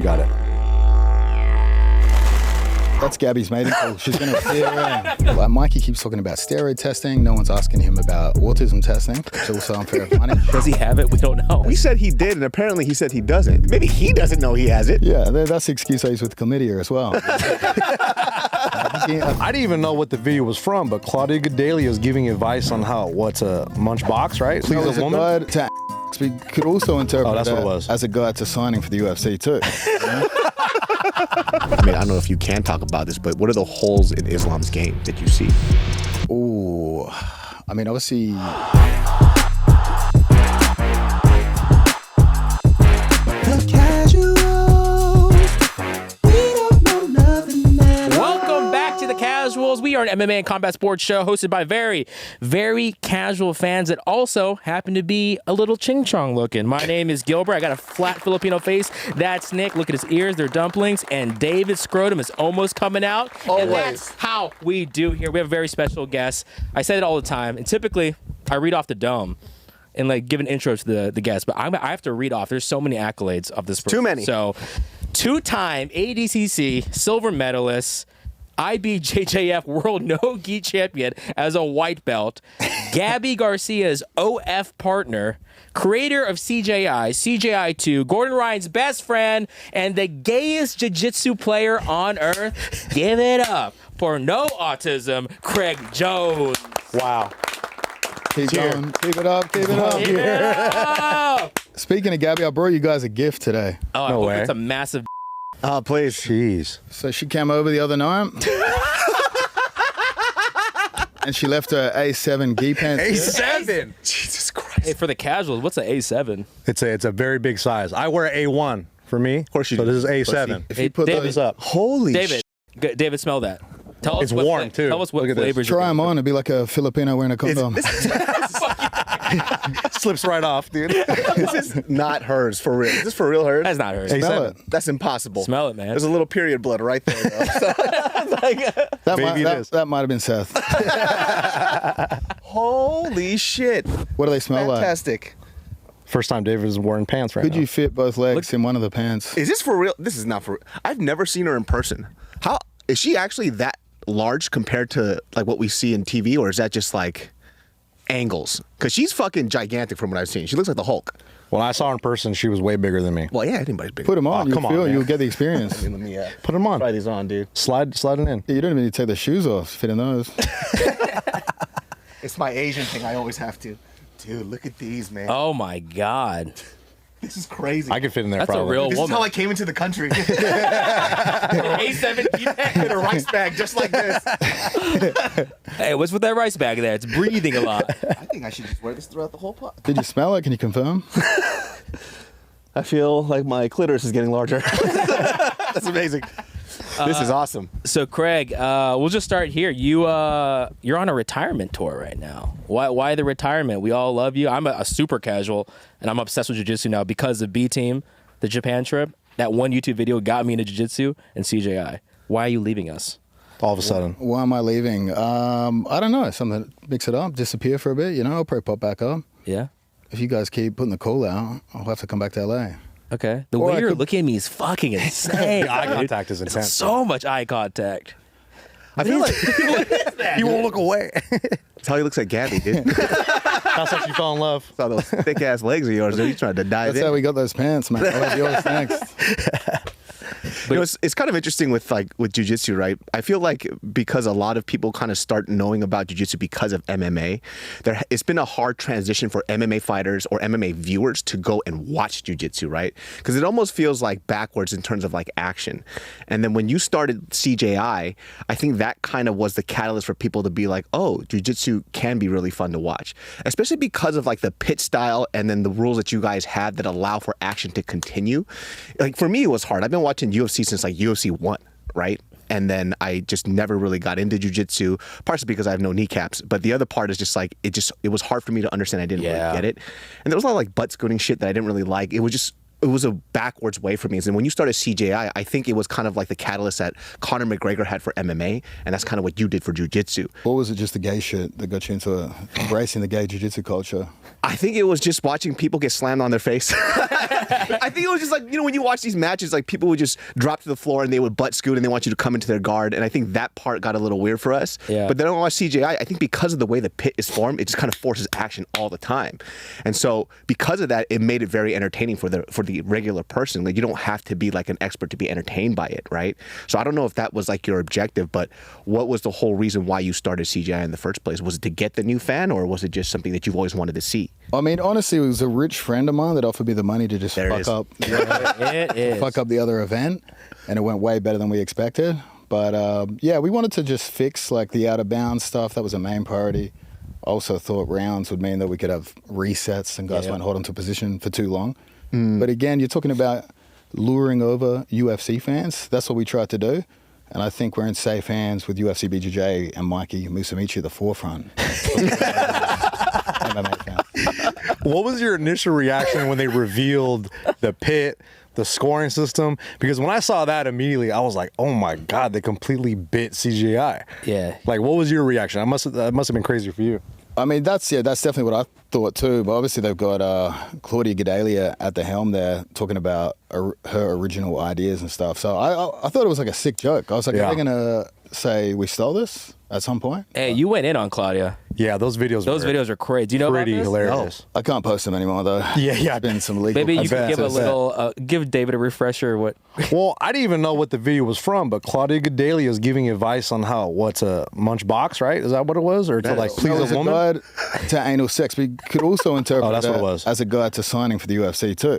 Got it. That's Gabby's mating call. She's going to steer around. Like Mikey keeps talking about steroid testing. No one's asking him about autism testing. It's also unfair of money. Does he have it? We don't know. We said he did, and apparently he said he doesn't. Maybe he doesn't know he has it. Yeah, that's the excuse I use with chlamydia as well. I didn't even know what the video was from, but Claudia Gadelia is giving advice on what to munch box, right? Please As a woman. guide to we could also interpret that's what it was. as a guide to signing for the UFC too. I mean, I don't know if you can talk about this, but what are the holes in Islam's game that you see? Ooh, I mean, obviously. Welcome back to the Casuals. We are an MMA and combat sports show hosted by very, very casual fans that also happen to be a little ching-chong looking. My name is Gilbert. I got a flat Filipino face. That's Nick. Look at his ears. They're dumplings. And David's scrotum is almost coming out. And that's how we do here. We have a very special guest. I say it all the time. And typically, I read off the dome and like give an intro to the guest. But I have to read off. There's so many accolades of this person. Too many. So, two-time ADCC silver medalist, IBJJF World No-Gi Champion as a white belt, Gabi Garcia's OF partner, creator of CJI, CJI2, Gordon Ryan's best friend, and the gayest jiu-jitsu player on earth. Give it up for no autism, Craig Jones. Wow. Keep going. Keep it up. Keep it up. Give it up. Speaking of Gabby, I brought you guys a gift today. Oh, I No hope way. it's a massive. Oh, please. Jeez. So she came over the other night. And she left her A7 gi pants. A7. Jesus Christ. Hey, for the casuals, what's an A7? It's a very big size. I wear A1 for me. Of course you so do. this is A7. If you put David, those up. Holy David, David, smell that. Tell us It's what warm, too. Tell us what Look at this. flavors. Try them on. It'd be like a Filipino wearing a condom. Slips right off, dude. This is not hers, for real. Is this for real hers? That's not hers. Smell A7. it. That's impossible. Smell it, man. There's a little period blood right there, though. That it is. might have been Seth. Holy shit. What do they smell like? Fantastic. First time David is wearing pants right Could now. you fit both legs in one of the pants? Is this for real? This is not for real. I've never seen her in person. How is she actually that large compared to like what we see in TV, or is that just like angles? Because she's fucking gigantic from what I've seen. She looks like the Hulk. When I saw her in person, she was way bigger than me. Well, yeah, anybody's big. Put them on. Oh, come on, man. You'll get the experience. Let me Put them on. try these on, dude. Slide it in. You don't even need to take the shoes off. Fit in those. It's my Asian thing. I always have to. Dude, look at these, man. Oh my God. This is crazy. I could fit in there That's a probably. real This is woman. how I came into the country. A7 In a rice bag just like this. Hey, what's with that rice bag there? It's breathing a lot. I think I should just wear this throughout the whole pot. Did you smell it? Can you confirm? I feel like my clitoris is getting larger. That's amazing. This is awesome. So, Craig, we'll just start here. You're on a retirement tour right now. Why the retirement? We all love you. I'm a super casual, and I'm obsessed with jiu-jitsu now because of B Team, the Japan trip. That one YouTube video got me into jiu-jitsu and CJI. Why are you leaving us? All of a sudden. Why am I leaving? I don't know. Something mix it up, disappear for a bit. I'll probably pop back up. Yeah. If you guys keep putting the call out, I'll have to come back to LA. Okay. The Or way I you're could- looking at me is fucking insane. The eye dude. contact is intense. So much eye contact. I feel like He won't look away. that's how he looks at Gabby, dude. That's how she fell in love. Saw those thick ass legs of yours. Dude. You trying to dive That's in. how we got those pants, man. I'll have yours next. It's kind of interesting with jiu-jitsu, right? I feel like because a lot of people kind of start knowing about jiu-jitsu because of MMA, it's been a hard transition for MMA fighters or MMA viewers to go and watch jiu-jitsu, right? Because it almost feels like backwards in terms of like action. And then when you started CJI, I think that kind of was the catalyst for people to be like, oh, jiu-jitsu can be really fun to watch, especially because of like the pit style and then the rules that you guys have that allow for action to continue. Like for me, it was hard. I've been watching UFC since like UFC 1, right? And then I just never really got into jiu-jitsu, partially because I have no kneecaps. But the other part is just like, it was hard for me to understand. I didn't really get it. And there was a lot of like butt scooting shit that I didn't really like. It was just, it was a backwards way for me. And when you started CJI, I think it was kind of like the catalyst that Conor McGregor had for MMA, and that's kind of what you did for Jiu Jitsu. Or was it just the gay shit that got you into embracing the gay Jiu Jitsu culture? I think it was just watching people get slammed on their face. I think it was just like, when you watch these matches, like people would just drop to the floor and they would butt scoot and they want you to come into their guard. And I think that part got a little weird for us. Yeah. But then when I watched CJI, I think because of the way the pit is formed, it just kind of forces action all the time. And so because of that, it made it very entertaining for the regular person. Like, you don't have to be like an expert to be entertained by it, right? So I don't know if that was like your objective, but what was the whole reason why you started CJI in the first place? Was it to get the new fan, or was it just something that you've always wanted to see? I mean, honestly, it was a rich friend of mine that offered me the money to just fuck up the other event, and it went way better than we expected. But yeah, we wanted to just fix like the out of bounds stuff. That was a main priority. Also thought rounds would mean that we could have resets and guys won't hold onto position for too long. But again, you're talking about luring over UFC fans. That's what we tried to do. And I think we're in safe hands with UFC BJJ and Mikey Musumeci at the forefront. MMA fans. What was your initial reaction when they revealed the pit, the scoring system? Because when I saw that immediately, I was like, oh my God, they completely bit CJI. Yeah. Like, what was your reaction? That must have been crazy for you. I mean, that's definitely what I thought too. But obviously they've got Claudia Gadelia at the helm there talking about her original ideas and stuff. So I thought it was like a sick joke. I was like, are they going to say we stole this at some point? Hey, you went in on Claudia. Yeah, those videos are crazy. Do you know pretty about this? hilarious. I can't post them anymore though. Yeah. There's been some legal. Maybe you could give a little, give David a refresher. What? Well, I didn't even know what the video was from, but Claudia Gadelia is giving advice on what to munch box, right? Is that what it was, or to like please a woman? Guide to anal sex. We could also interpret that's what it was. as a guide to signing for the UFC too.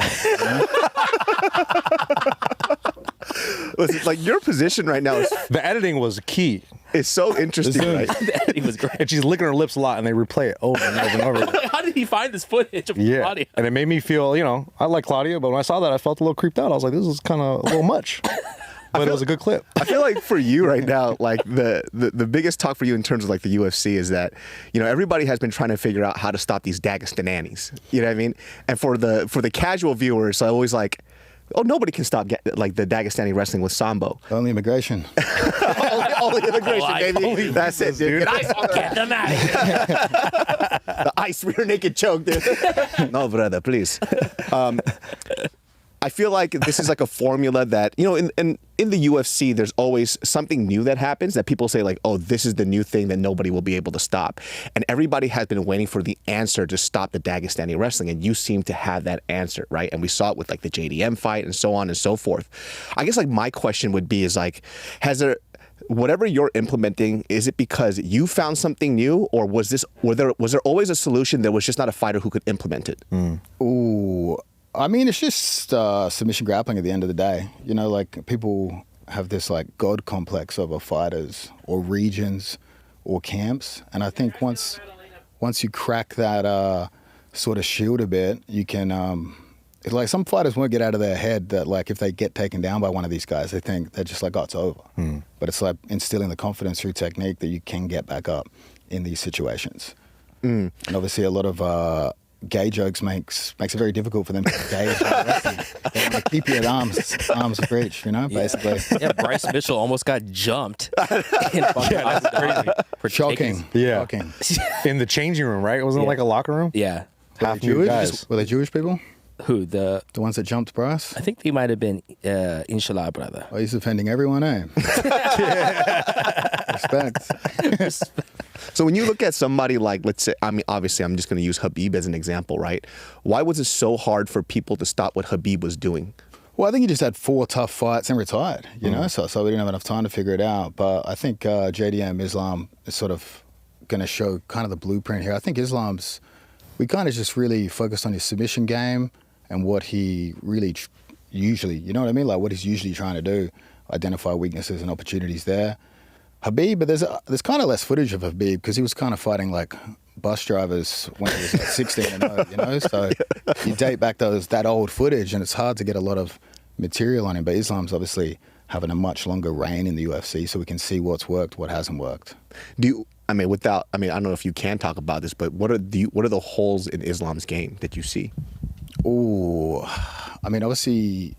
Listen, like, your position right now is The editing was key. it's so interesting, right? The editing was great. And she's licking her lips a lot, and they replay it over and over and over. How did he find this footage of Yeah, Claudia? and it made me feel, I like Claudia, but when I saw that, I felt a little creeped out. I was like, this is kind of a little much. But it was a good clip. I feel like for you right now, like the biggest talk for you in terms of like the UFC is that, everybody has been trying to figure out how to stop these Dagestanis. You know what I mean? And for the casual viewers, I always like, oh, nobody can stop the Dagestani wrestling with Sambo. Only immigration. only immigration, baby. That's it, dude. Get them out of here. The ice rear naked choke, dude. No, brother, please. I feel like this is like a formula that, in the UFC, there's always something new that happens that people say like, oh, this is the new thing that nobody will be able to stop. And everybody has been waiting for the answer to stop the Dagestani wrestling. And you seem to have that answer, right? And we saw it with like the JDM fight and so on and so forth. I guess like my question would be is like, whatever you're implementing, is it because you found something new, or was there always a solution that was just not a fighter who could implement it? Ooh. I mean, it's just submission grappling at the end of the day. Like people have this like God complex over fighters or regions or camps. And I think once you crack that sort of shield a bit, you can, like some fighters won't get out of their head that like if they get taken down by one of these guys, they think they're just like, oh, it's over. But it's like instilling the confidence through technique that you can get back up in these situations. And obviously a lot of gay jokes makes it very difficult for them to engage. They want to keep you at arm's reach, basically. Yeah, Bryce Mitchell almost got jumped. That's crazy. Shocking. Yeah. Shocking. In the changing room, right? Wasn't it like a locker room? Yeah. Half new guys. Were they Jewish people? Who? The ones that jumped Bryce? I think they might have been Inshallah, brother. Oh, he's offending everyone, eh? Respect. So when you look at somebody like, let's say, I mean, obviously I'm just going to use Khabib as an example, right? Why was it so hard for people to stop what Khabib was doing? Well, I think he just had 4 tough fights and retired, so we didn't have enough time to figure it out. But I think JDM Islam is sort of going to show kind of the blueprint here. I think we kind of just really focused on his submission game and what he really usually, like what he's usually trying to do, identify weaknesses and opportunities there. Khabib, but there's kind of less footage of Khabib because he was kind of fighting like bus drivers when he was like 16 and 0, So you date back that old footage and it's hard to get a lot of material on him. But Islam's obviously having a much longer reign in the UFC, so we can see what's worked, what hasn't worked. I don't know if you can talk about this, but what are the holes in Islam's game that you see? Ooh, I mean, obviously,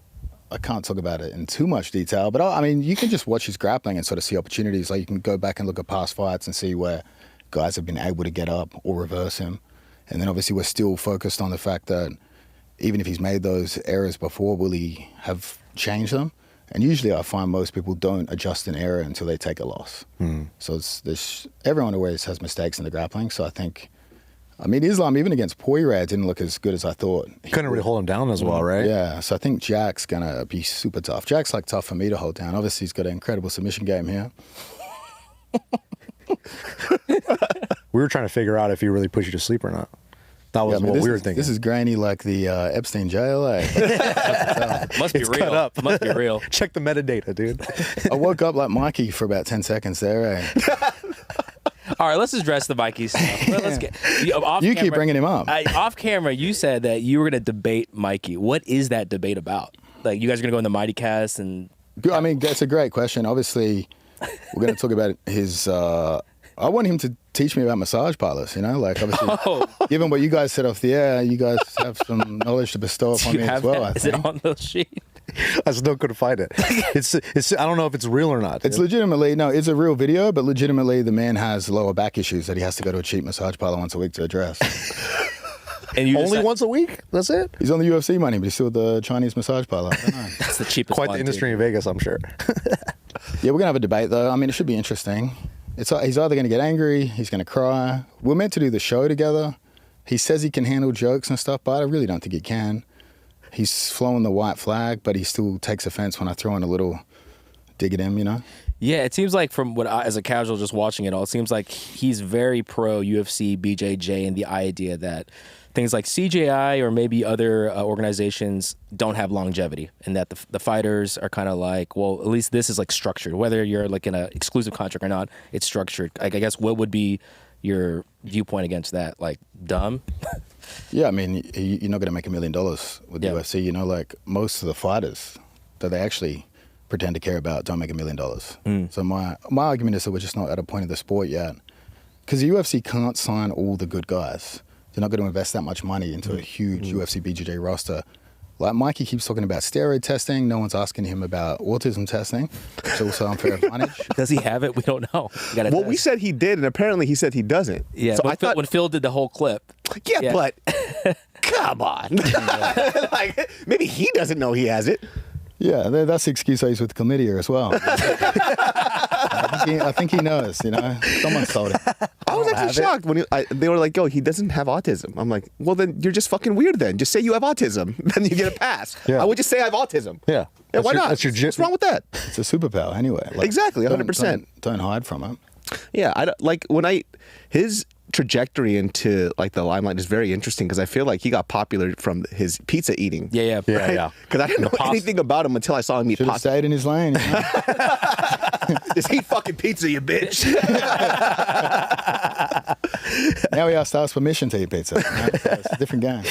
I can't talk about it in too much detail, but I mean, you can just watch his grappling and sort of see opportunities. Like you can go back and look at past fights and see where guys have been able to get up or reverse him. And then obviously we're still focused on the fact that even if he's made those errors before, will he have changed them? And usually I find most people don't adjust an error until they take a loss. So everyone always has mistakes in the grappling. So I mean, Islam, even against Poirier, didn't look as good as I thought. Couldn't really hold him down as well, right? Yeah, so I think Jack's going to be super tough. Jack's like tough for me to hold down. Obviously, he's got an incredible submission game here. We were trying to figure out if he really put you to sleep or not. That was what we were thinking. This is grainy like the Epstein jail. Must be real. Cut up. Must be real. Check the metadata, dude. I woke up like Mikey for about 10 seconds there. All right, let's address the Mikey stuff. Let's get You keep bringing him up. Off camera, you said that you were going to debate Mikey. What is that debate about? Like, you guys are going to go in the Mighty Cast and... I mean, that's a great question. Obviously, we're going to talk about his... I want him to teach me about massage parlors, you know? Like, obviously, given what you guys said off the air, you guys have some knowledge to bestow upon me as well, I think. Is it on those sheets? I still couldn't find it. It's. I don't know if it's real or not. It's legitimately, no, it's a real video, but legitimately the man has lower back issues that he has to go to a cheap massage parlor once a week to address. And you only once a week? That's it? He's on the UFC money, but he's still at the Chinese massage parlor. I don't know. That's the cheapest Quite one, the industry dude. in Vegas, I'm sure. Yeah, we're going to have a debate, though. I mean, it should be interesting. He's either going to get angry, he's going to cry. We're meant to do the show together. He says he can handle jokes and stuff, but I really don't think he can. He's flowing the white flag, but he still takes offense when I throw in a little dig at him, you know? Yeah, it seems like from what as a casual just watching it all, it seems like he's very pro UFC, BJJ, and the idea that things like CJI or maybe other organizations don't have longevity, and that the fighters are kind of like, well, at least this is like structured. Whether you're like in an exclusive contract or not, it's structured. Like, I guess what would be your viewpoint against that? Like, dumb? Yeah, I mean, you're not going to make $1 million with UFC. You know, like most of the fighters that they actually pretend to care about don't make $1 million. So my argument is that we're just not at a point of the sport yet, because the UFC can't sign all the good guys. They're not going to invest that much money into a huge UFC BJJ roster. Like Mikey keeps talking about steroid testing. No one's asking him about autism testing. It's also unfair advantage. Does he have it? We don't know. Well, we said he did, and apparently he said he doesn't. Yeah, so when Phil did the whole clip. Yeah, but come on. Like, maybe he doesn't know he has it. Yeah, that's the excuse I use with chlamydia as well. I think he knows, you know. Someone told him. I was actually shocked when they were like, "Oh, he doesn't have autism." I'm like, "Well, then you're just fucking weird. Then just say you have autism, then you get a pass." Yeah. I would just say I have autism. Yeah. Why not? What's wrong with that? It's a superpower anyway. Like, Exactly, 100%. Don't hide from it. Yeah, I don't, like his trajectory into like the limelight is very interesting, because I feel like he got popular from his pizza eating. Yeah. Yeah. Because I didn't know anything about him until I saw him eat Should have pasta. stayed in his lane. You know? Just eat fucking pizza, you bitch. Now he asks us permission to eat pizza. You know? So it's a different game.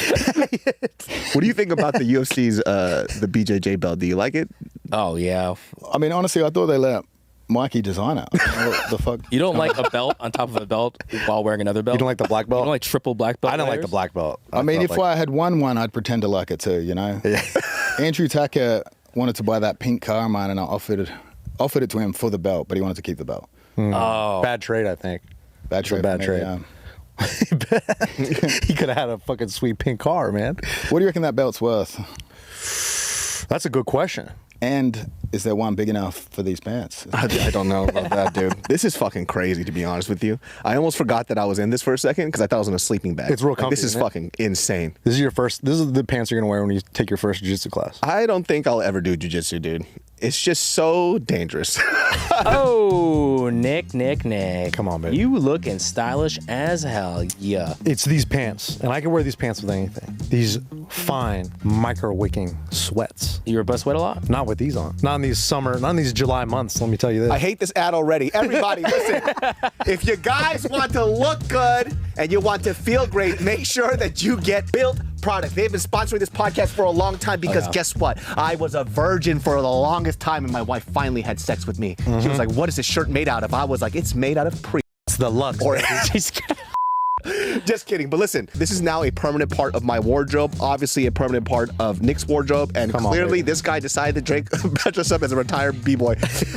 What do you think about the UFC's the BJJ belt? Do you like it? Oh, yeah. I mean, honestly, I thought they let Mikey design it. What the fuck? You don't like a belt on top of a belt while wearing another belt? You don't like the black You belt? don't like triple black belt? I don't like the layers? black belt. I mean, if I had won one, I'd pretend to like it too, you know? Yeah. Andrew Tucker wanted to buy that pink car of mine, and I offered it to him for the belt, but he wanted to keep the belt. Oh. Bad trade, I think. Bad trade. Bad for me, trade. He could have had a fucking sweet pink car, man. What do you reckon that belt's worth? That's a good question. And is there one big enough for these pants? I don't know about that, dude. This is fucking crazy, to be honest with you. I almost forgot that I was in this for a second because I thought I was in a sleeping bag. It's real comfy, This is isn't it? fucking insane. This is the pants you're gonna wear when you take your first jiu-jitsu class. I don't think I'll ever do jiu-jitsu, dude. It's just so dangerous. Oh, Nick. Come on, baby. You looking stylish as hell, yeah. It's these pants, and I can wear these pants with anything. These fine micro-wicking sweats. You bust sweat a lot? Not with these on. Not in these summer, not in these July months, let me tell you this. I hate this ad already. Everybody, listen. If you guys want to look good and you want to feel great, make sure that you get Built products. They've been sponsoring this podcast for a long time because guess what? I was a virgin for the longest time, and my wife finally had sex with me. She was like, "What is this shirt made out of?" I was like, "It's made out of pre." It's the Lux. Or Just kidding. But listen, this is now a permanent part of my wardrobe, obviously a permanent part of Nick's wardrobe, and clearly this guy decided to dress up as a retired B-boy.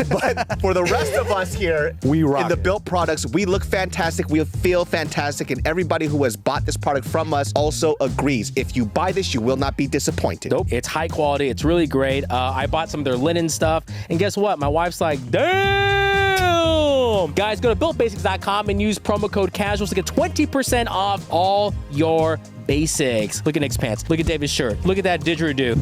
But for the rest of us here We rock in the it. built products, we look fantastic, we feel fantastic, and everybody who has bought this product from us also agrees. If you buy this, you will not be disappointed. Nope. It's high quality. It's really great. I bought some of their linen stuff, and guess what? My wife's like, damn! Guys, go to builtbasics.com and use promo code CASUALS to get 20% off all your basics. Look at Nick's pants. Look at David's shirt. Look at that didgeridoo.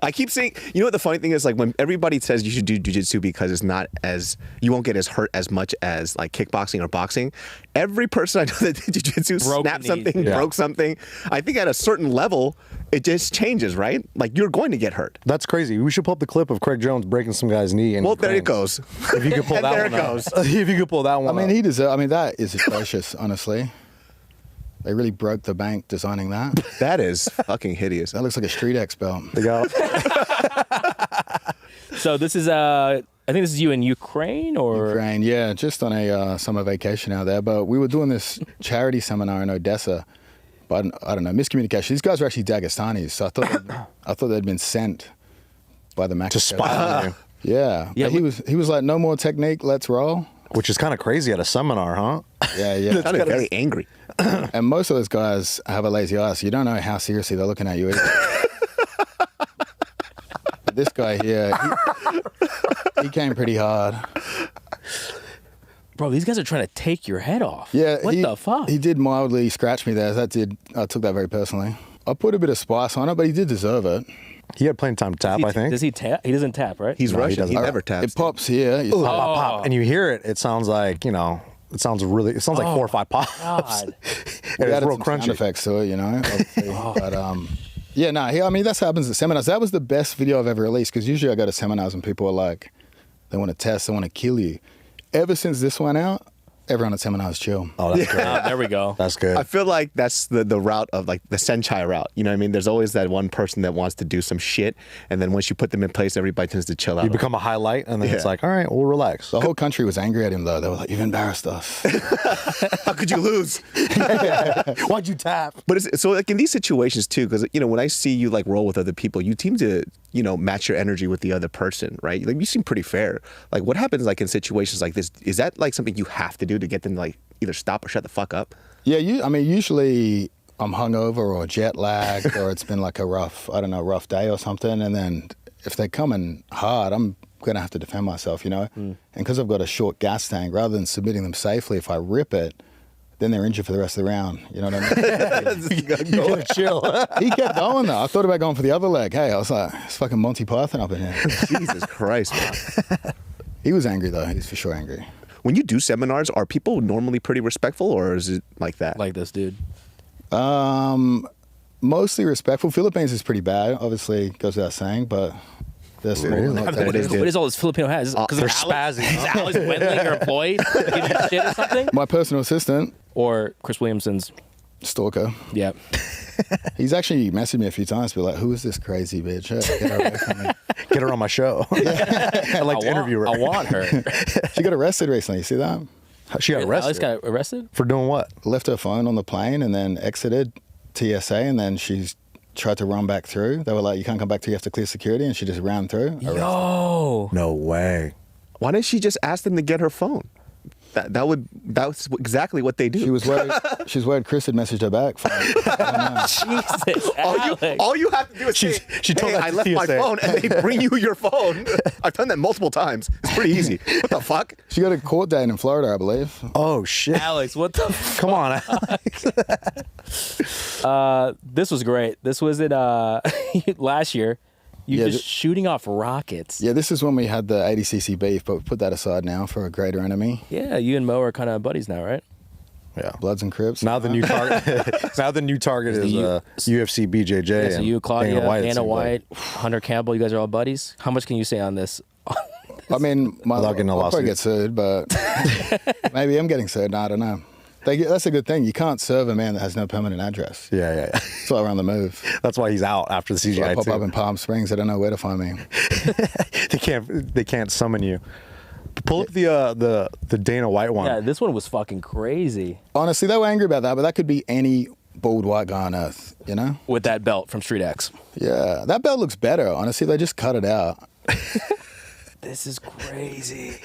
I keep saying, you know what the funny thing is, like when everybody says you should do jiu-jitsu because it's not as, you won't get as hurt as much as like kickboxing or boxing. Every person I know that did jiu-jitsu snapped something, broke something. I think at a certain level, it just changes, right? Like you're going to get hurt. That's crazy. We should pull up the clip of Craig Jones breaking some guy's knee. Well, there it goes. If you could pull And that there one it out. goes. If you could pull that one I mean, out. he deserves. I mean, that is atrocious. Honestly, they really broke the bank designing that. That is fucking hideous. That looks like a Street X belt. They got- So this is, I think this is you in Ukraine or? Ukraine, yeah, just on a summer vacation out there. But we were doing this charity seminar in Odessa. But I don't know, miscommunication. These guys were actually Dagestanis, so I thought they'd been sent by the Mac to spy on you. Yeah, Yeah, but he was like, no more technique, let's roll. Which is kind of crazy at a seminar, huh? Yeah, yeah. Sounded very angry. And most of those guys have a lazy eye, so you don't know how seriously they're looking at you either. But this guy here, he came pretty hard. Bro, these guys are trying to take your head off. Yeah, What the fuck? He did mildly scratch me there. I took that very personally. I put a bit of spice on it, but he did deserve it. He had plenty of time to tap, I think. Does he tap? He doesn't tap, right? He's No, he Russian. He, doesn't. never taps. It pops here. You see- Pop, pop, pop. And you hear it, it sounds like, it sounds like 4 or 5 pops. God. And We it's added real some sound crunchy. effects to it, obviously. But yeah, no, I mean, that's what happens at seminars. That was the best video I've ever released, because usually I go to seminars and people are like, they want to test, they want to kill you. Ever since this went out, everyone at seminars chill. Oh, that's great. There we go. That's good. I feel like that's the route of like the senchai route. You know what I mean? There's always that one person that wants to do some shit, and then once you put them in place, everybody tends to chill out. You become a highlight, and then it's like, all right, we'll relax. The whole country was angry at him, though. They were like, you've embarrassed us. How could you lose? Why'd you tap? But so like in these situations too, because when I see you like roll with other people, you seem to match your energy with the other person, right? Like you seem pretty fair. Like what happens like in situations like this? Is that like something you have to do to get them to like either stop or shut the fuck up? Yeah, I mean, usually I'm hungover or jet lagged or it's been like a rough day or something. And then if they're coming hard, I'm going to have to defend myself, And because I've got a short gas tank, rather than submitting them safely, if I rip it, then they're injured for the rest of the round. You know what I mean? You gotta chill. He kept going, though. I thought about going for the other leg. Hey, I was like, it's fucking Monty Python up in here. Jesus Christ, man. He was angry, though. He's for sure angry. When you do seminars, are people normally pretty respectful, or is it like that? Like this dude. Mostly respectful. Philippines is pretty bad. Obviously, goes without saying, but they're small. Really? Not What that is big. it? What is all this Filipino has? Because They're spazzy. Is Alex Wendling your employee? Give you shit or something? My personal assistant, Or Chris Williamson's? stalker. Yeah. He's actually messaged me a few times, be like, who is this crazy bitch? Hey, get her away from me. Get her on my show. I'd like to interview her. I want her. She got arrested recently. You see that? She got Alex arrested. got arrested? For doing what? Left her phone on the plane and then exited TSA, and then she's tried to run back through. They were like, you can't come back through, you have to clear security, and she just ran through. Yo. No way. Why didn't she just ask them to get her phone? That's exactly what they do. She was worried Chris had messaged her back. Jesus, Alex. all you have to do is say, she told hey, that I to left my TSA. phone, and they bring you your phone. I've done that multiple times. It's pretty easy. What the fuck? She got a court date in Florida, I believe. Oh, shit. Alex, what the Come on, Alex. This was great. This was it last year. You Yeah, just shooting off rockets. Yeah, this is when we had the ADCC beef, but we put that aside now for a greater enemy. Yeah, you and Mo are kind of buddies now, right? Yeah. Bloods and Crips. Now the new target. Now the new target is UFC BJJ. Yeah, so and you, Claudia, Dana White, it Dana seems White, like. Hunter Campbell, you guys are all buddies. How much can you say on this? I mean, Without getting a I'll probably lawsuit. get sued, but maybe I'm getting sued. No, I don't know. That's a good thing. You can't serve a man that has no permanent address. Yeah. That's why we're on the move. That's why he's out after the So I CJI pop too. up in Palm Springs. I don't know where to find me. They can't summon you. Pull up the Dana White one. Yeah, this one was fucking crazy. Honestly, they were angry about that, but that could be any bald white guy on earth, you know? With that belt from Street X. Yeah, that belt looks better. Honestly, they just cut it out. This is crazy.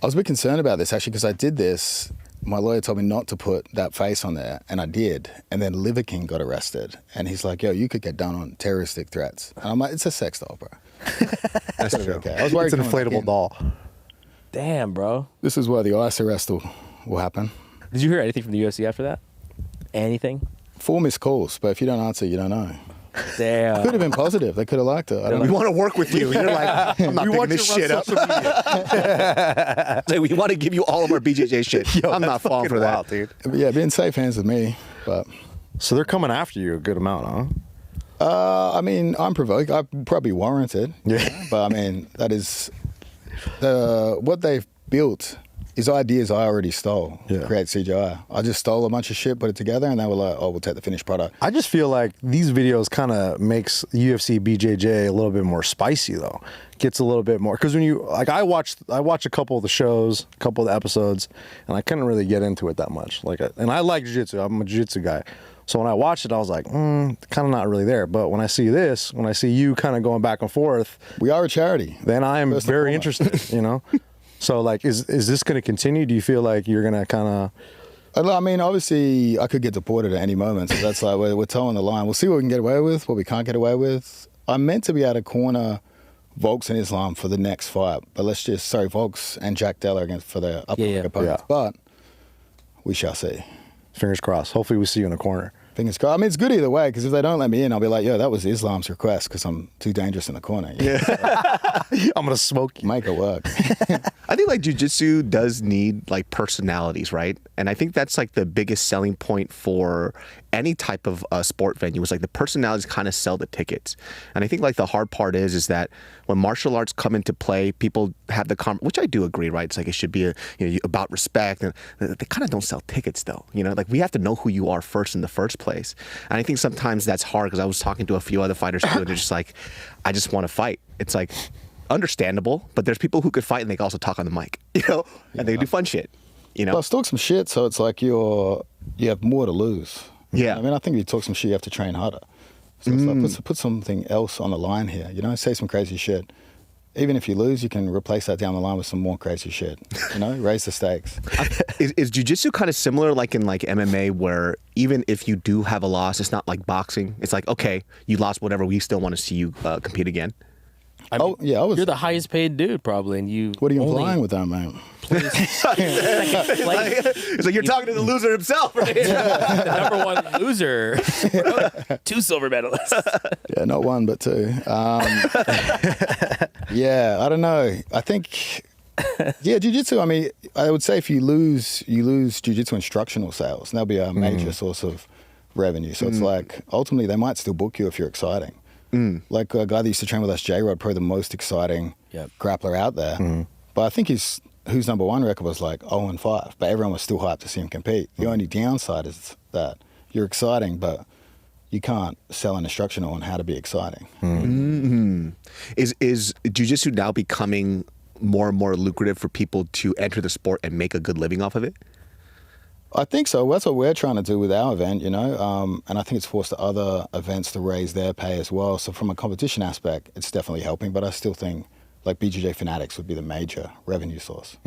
I was a bit concerned about this, actually, because I did this. My lawyer told me not to put that face on there, and I did. And then Liver King got arrested. And he's like, yo, you could get done on terroristic threats. And I'm like, it's a sex doll, bro. That's true. Okay. I was worried It's an inflatable doll. Damn, bro. This is where the ICE arrest will happen. Did you hear anything from the UFC after that? Anything? 4 missed calls, but if you don't answer, you don't know. Damn. Could have been positive. They could have liked it. I don't We know. want to work with you. You're like, I'm not picking this shit up. Like, we want to give you all of our BJJ shit. Yo, I'm not falling for that, dude. But yeah, be in safe hands with me. But So they're coming after you a good amount, huh? I mean, I'm provoked. I probably warranted. Yeah. But I mean, that is what they've built is ideas I already stole. Yeah. Create CJI. I just stole a bunch of shit, put it together, and they were like, "Oh, we'll take the finished product." I just feel like these videos kind of makes UFC BJJ a little bit more spicy though. Gets a little bit more because when you like I watch a couple of the shows, a couple of the episodes, and I couldn't really get into it that much. And I like jiu-jitsu. I'm a jiu-jitsu guy. So when I watched it, I was like, kind of not really there. But when I see this, when I see you kind of going back and forth, We are a charity. then I am First and very foremost. interested, you know? So like, is this going to continue? Do you feel like you're going to kind of... I mean, obviously, I could get deported at any moment. So that's like, we're towing the line. We'll see what we can get away with, what we can't get away with. I'm meant to be able to corner Volks and Islam for the next fight. But Volks and Jack Della against for their upcoming opponents. Yeah. But we shall see. Fingers crossed. Hopefully we see you in the corner. Fingers crossed. I mean, it's good either way, because if they don't let me in, I'll be like, yo, that was Islam's request, because I'm too dangerous in the corner. You know? I'm going to smoke you. Make it work. I think like jiu-jitsu does need like personalities, right? And I think that's like the biggest selling point for any type of sport venue is like the personalities kind of sell the tickets. And I think like the hard part is that when martial arts come into play, people have the which I do agree, right? It's like it should be about respect, and they kind of don't sell tickets though. You know, like we have to know who you are first in the first place. And I think sometimes that's hard because I was talking to a few other fighters too, and they're just like, I just want to fight. It's like understandable, but there's people who could fight and they can also talk on the mic, and they do fun shit, Well, let's talk some shit, so it's like you have more to lose. Yeah. I mean, I think if you talk some shit, you have to train harder. So it's like, put something else on the line here, say some crazy shit. Even if you lose, you can replace that down the line with some more crazy shit, raise the stakes. Is jiu-jitsu kind of similar like in like MMA where even if you do have a loss, it's not like boxing? It's like, okay, you lost whatever, we still want to see you compete you're the highest paid dude probably, and you. What are you implying with that, man? It's like you're talking to the loser himself, right? The number one loser. 2 silver medalists. Yeah, not one, but 2. Yeah, I don't know. I think, jiu-jitsu, I mean, I would say if you lose jiu-jitsu instructional sales, and that'll be a major source of revenue. So it's like, ultimately, they might still book you if you're exciting. Like a guy that used to train with us, J-Rod, probably the most exciting grappler out there. But I think whose number one record was like 0-5, but everyone was still hyped to see him compete. The only downside is that you're exciting, but you can't sell an instructional on how to be exciting. Is jiu-jitsu now becoming more and more lucrative for people to enter the sport and make a good living off of it? I think so. That's what we're trying to do with our event, and I think it's forced other events to raise their pay as well. So from a competition aspect, it's definitely helping, but I still think like BJJ Fanatics would be the major revenue source.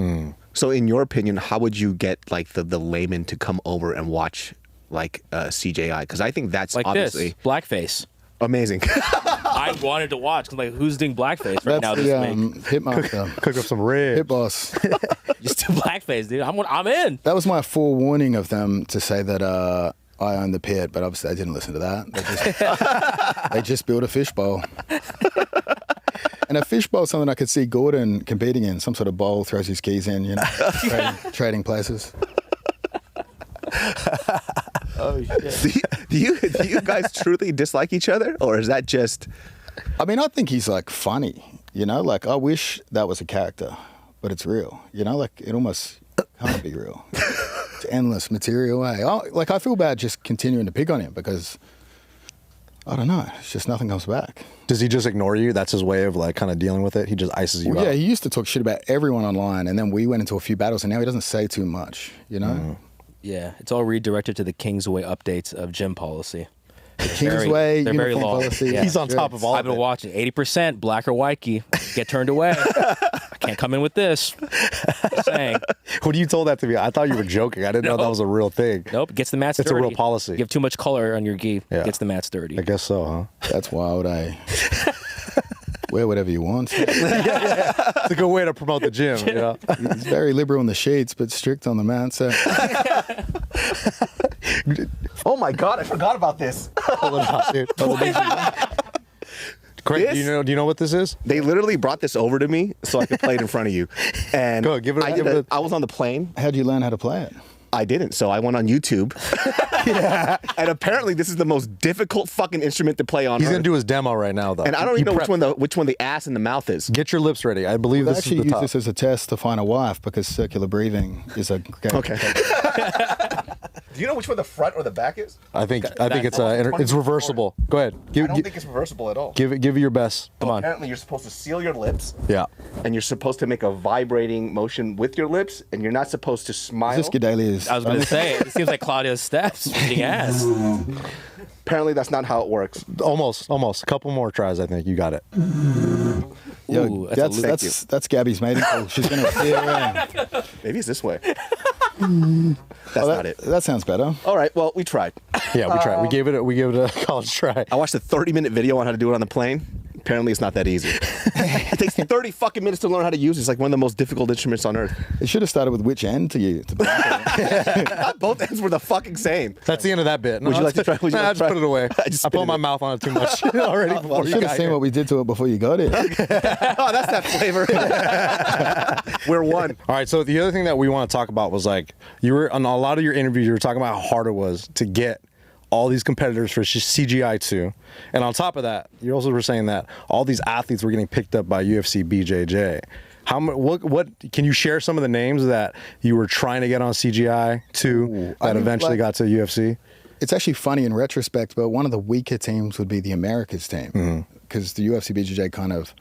So in your opinion, how would you get like the layman to come over and watch like CJI? Because I think that's Like obviously this, blackface. amazing. I wanted to watch. 'Cause like, who's doing blackface right now That's this the week? Hitmaster, Cook up some ribs. Hit Boss. Just do blackface, dude. I'm in. That was my forewarning of them to say that I own the pit, but obviously I didn't listen to that. They just built a fishbowl. And a fishbowl is something I could see Gordon competing in, some sort of bowl, throws his keys in, trading places. Oh shit. do you guys truly dislike each other, or is that just? I mean, I think he's like funny, like I wish that was a character, but it's real, like it almost can't be real. It's endless material. I feel bad just continuing to pick on him because I don't know. It's just nothing comes back. Does he just ignore you? That's his way of like kind of dealing with it. He just ices you Well, yeah, out. he used to talk shit about everyone online, and then we went into a few battles, and now he doesn't say too much, you know? Yeah, it's all redirected to the Kingsway updates of gym policy. Kingsway, they're very uniform long. policy. Yeah. He's on top of all I've of been it. watching 80% black or white key. Get turned away. I can't come in with this. Just saying. When you told that to me, I thought you were joking. I didn't know that was a real thing. Nope, gets the mats It's dirty. a real policy. You have too much color on your gi. Yeah. Gets the mats dirty. I guess so, huh? That's wild, Wear whatever you want. It's a good way to promote the gym. You know? He's very liberal in the sheets, but strict on the mat. So Oh my God, I forgot about this. Pull it out, dude. Craig, This- do you know what this is? They literally brought this over to me so I could play it in front of you. And Go, give it- I, give it a- I was on the plane. how'd you learn how to play it? I didn't, so I went on YouTube. And apparently this is the most difficult fucking instrument to play on He's earth. gonna do his demo right now, though. And I don't You even know prep. which one the ass and the mouth is. Get your lips ready. I believe They this is actually the use top. this as a test to find a wife because circular breathing is a great. Okay. Do you know which one the front or the back is? I think it's that's- it's reversible. Go ahead. I don't think it's reversible at all. Give it your best. Come on. Apparently you're supposed to seal your lips. Yeah. And you're supposed to make a vibrating motion with your lips, and you're not supposed to smile. Is this Gedalia's? I was going to say, it seems like Claudio's steps beating ass. Apparently that's not how it works. Almost. A couple more tries. I think you got it. Yo, Ooh, that's a that's Gabby's mating call. She's gonna steer. Maybe it's this way. That's not it. That sounds better. All right, well, we tried. Yeah, we tried. We gave it a college try. I watched a 30-minute video on how to do it on the plane. Apparently it's not that easy. It takes 30 fucking minutes to learn how to use it. It's like one of the most difficult instruments on earth. It should have started with which end to you. Both ends were the fucking same. That's the end of that bit. Would you like to try? Would you like Nah, to just try? put it away. I just I put spit my it. mouth on it too much already before I you should got have seen here. what we did to it before you got it. Oh, that's that flavor. We're one. All right, so the other thing that we want to talk about was like you were on a lot of your interviews. You were talking about how hard it was to get all these competitors for CGI 2, and on top of that, you also were saying that all these athletes were getting picked up by UFC BJJ. What can you share some of the names that you were trying to get on CGI 2 that eventually got to UFC? It's actually funny in retrospect, but one of the weaker teams would be the Americas team because the UFC BJJ kind of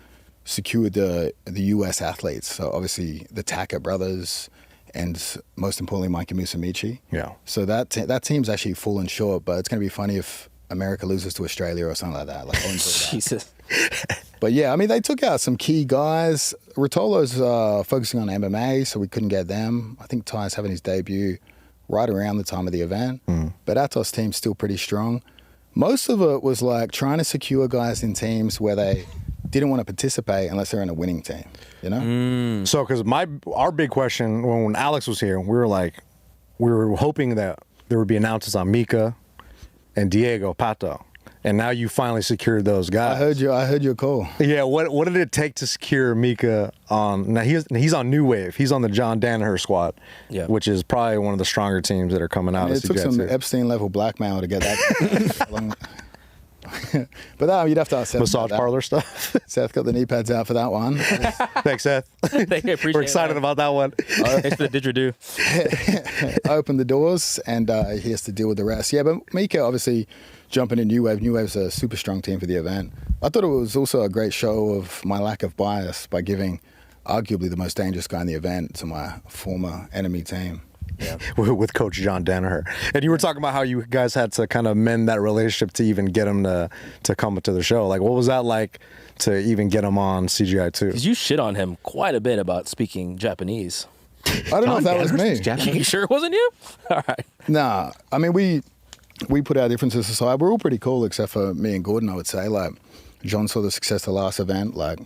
secured the US athletes. So obviously the Taka brothers and most importantly Mikey Musumeci. Yeah. So that team's actually fallen short, but it's going to be funny if America loses to Australia or something like that. Like, Jesus. But yeah, I mean, they took out some key guys. Rotolo's focusing on MMA, so we couldn't get them. I think Ty's having his debut right around the time of the event. But Atos' team's still pretty strong. Most of it was like trying to secure guys in teams where they didn't want to participate unless they're in a winning team, you know? So, because our big question when Alex was here, we were hoping that there would be announcements on Mika and Diego Pato, and now you finally secured those guys. I heard your call. Yeah, what did it take to secure Mika on? Now he's on New Wave. He's on the John Danaher squad, Yeah. which is probably one of the stronger teams that are coming out. It of took some CJI. Epstein level blackmail to get that. But that, you'd have to ask Seth. Massage about that. parlor stuff. Seth got the knee pads out for that one. Thanks, Seth. Appreciate We're excited that. about that one. Thanks for the didgeridoo. Opened the doors, and he has to deal with the rest. Yeah, but Mika obviously jumping in New Wave. New Wave's a super strong team for the event. I thought it was also a great show of my lack of bias by giving arguably the most dangerous guy in the event to my former enemy team. Yeah. With Coach John Danaher. And you were talking about how you guys had to kind of mend that relationship to even get him to come to the show. Like, what was that like to even get him on CGI 2? Because you shit on him quite a bit about speaking Japanese. I don't know if that was me. You sure it wasn't you? All right. Nah, I mean, we put our differences aside. We're all pretty cool except for me and Gordon, I would say. Like, John saw the success of the last event. Like,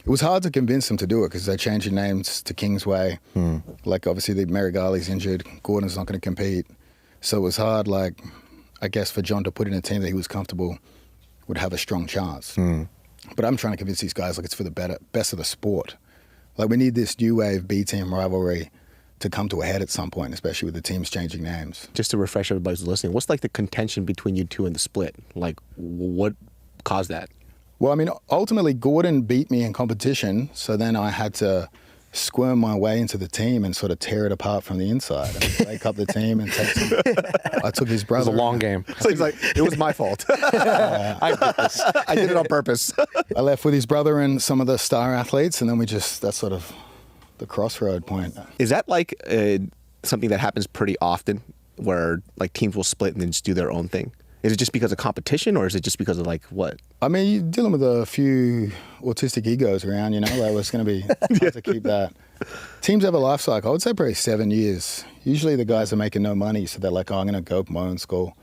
it was hard to convince them to do it because they changed their names to Kingsway. Like, obviously, the Marigali's injured. Gordon's not going to compete. So it was hard, like, I guess, for John to put in a team that he was comfortable would have a strong chance. But I'm trying to convince these guys, like, it's for the best of the sport. Like, we need this new wave B-team rivalry to come to a head at some point, especially with the teams changing names. Just to refresh everybody who's listening, what's like the contention between you two in the split? Like, what caused that? Well, I mean, ultimately, Gordon beat me in competition, so then I had to squirm my way into the team and sort of tear it apart from the inside and break up the team and take some. I took his brother. It was a long game. So he's like, it was my fault. I did it on purpose. I left with his brother and some of the star athletes, and then that's sort of the crossroad point. Is that like something that happens pretty often, where like teams will split and then just do their own thing? Is it just because of competition, or is it just because of like what? I mean, you're dealing with a few autistic egos around, you know, like it's going to be hard to keep that. Teams have a life cycle. I would say probably 7 years. Usually the guys are making no money, so they're like, oh, I'm going to go open my own school.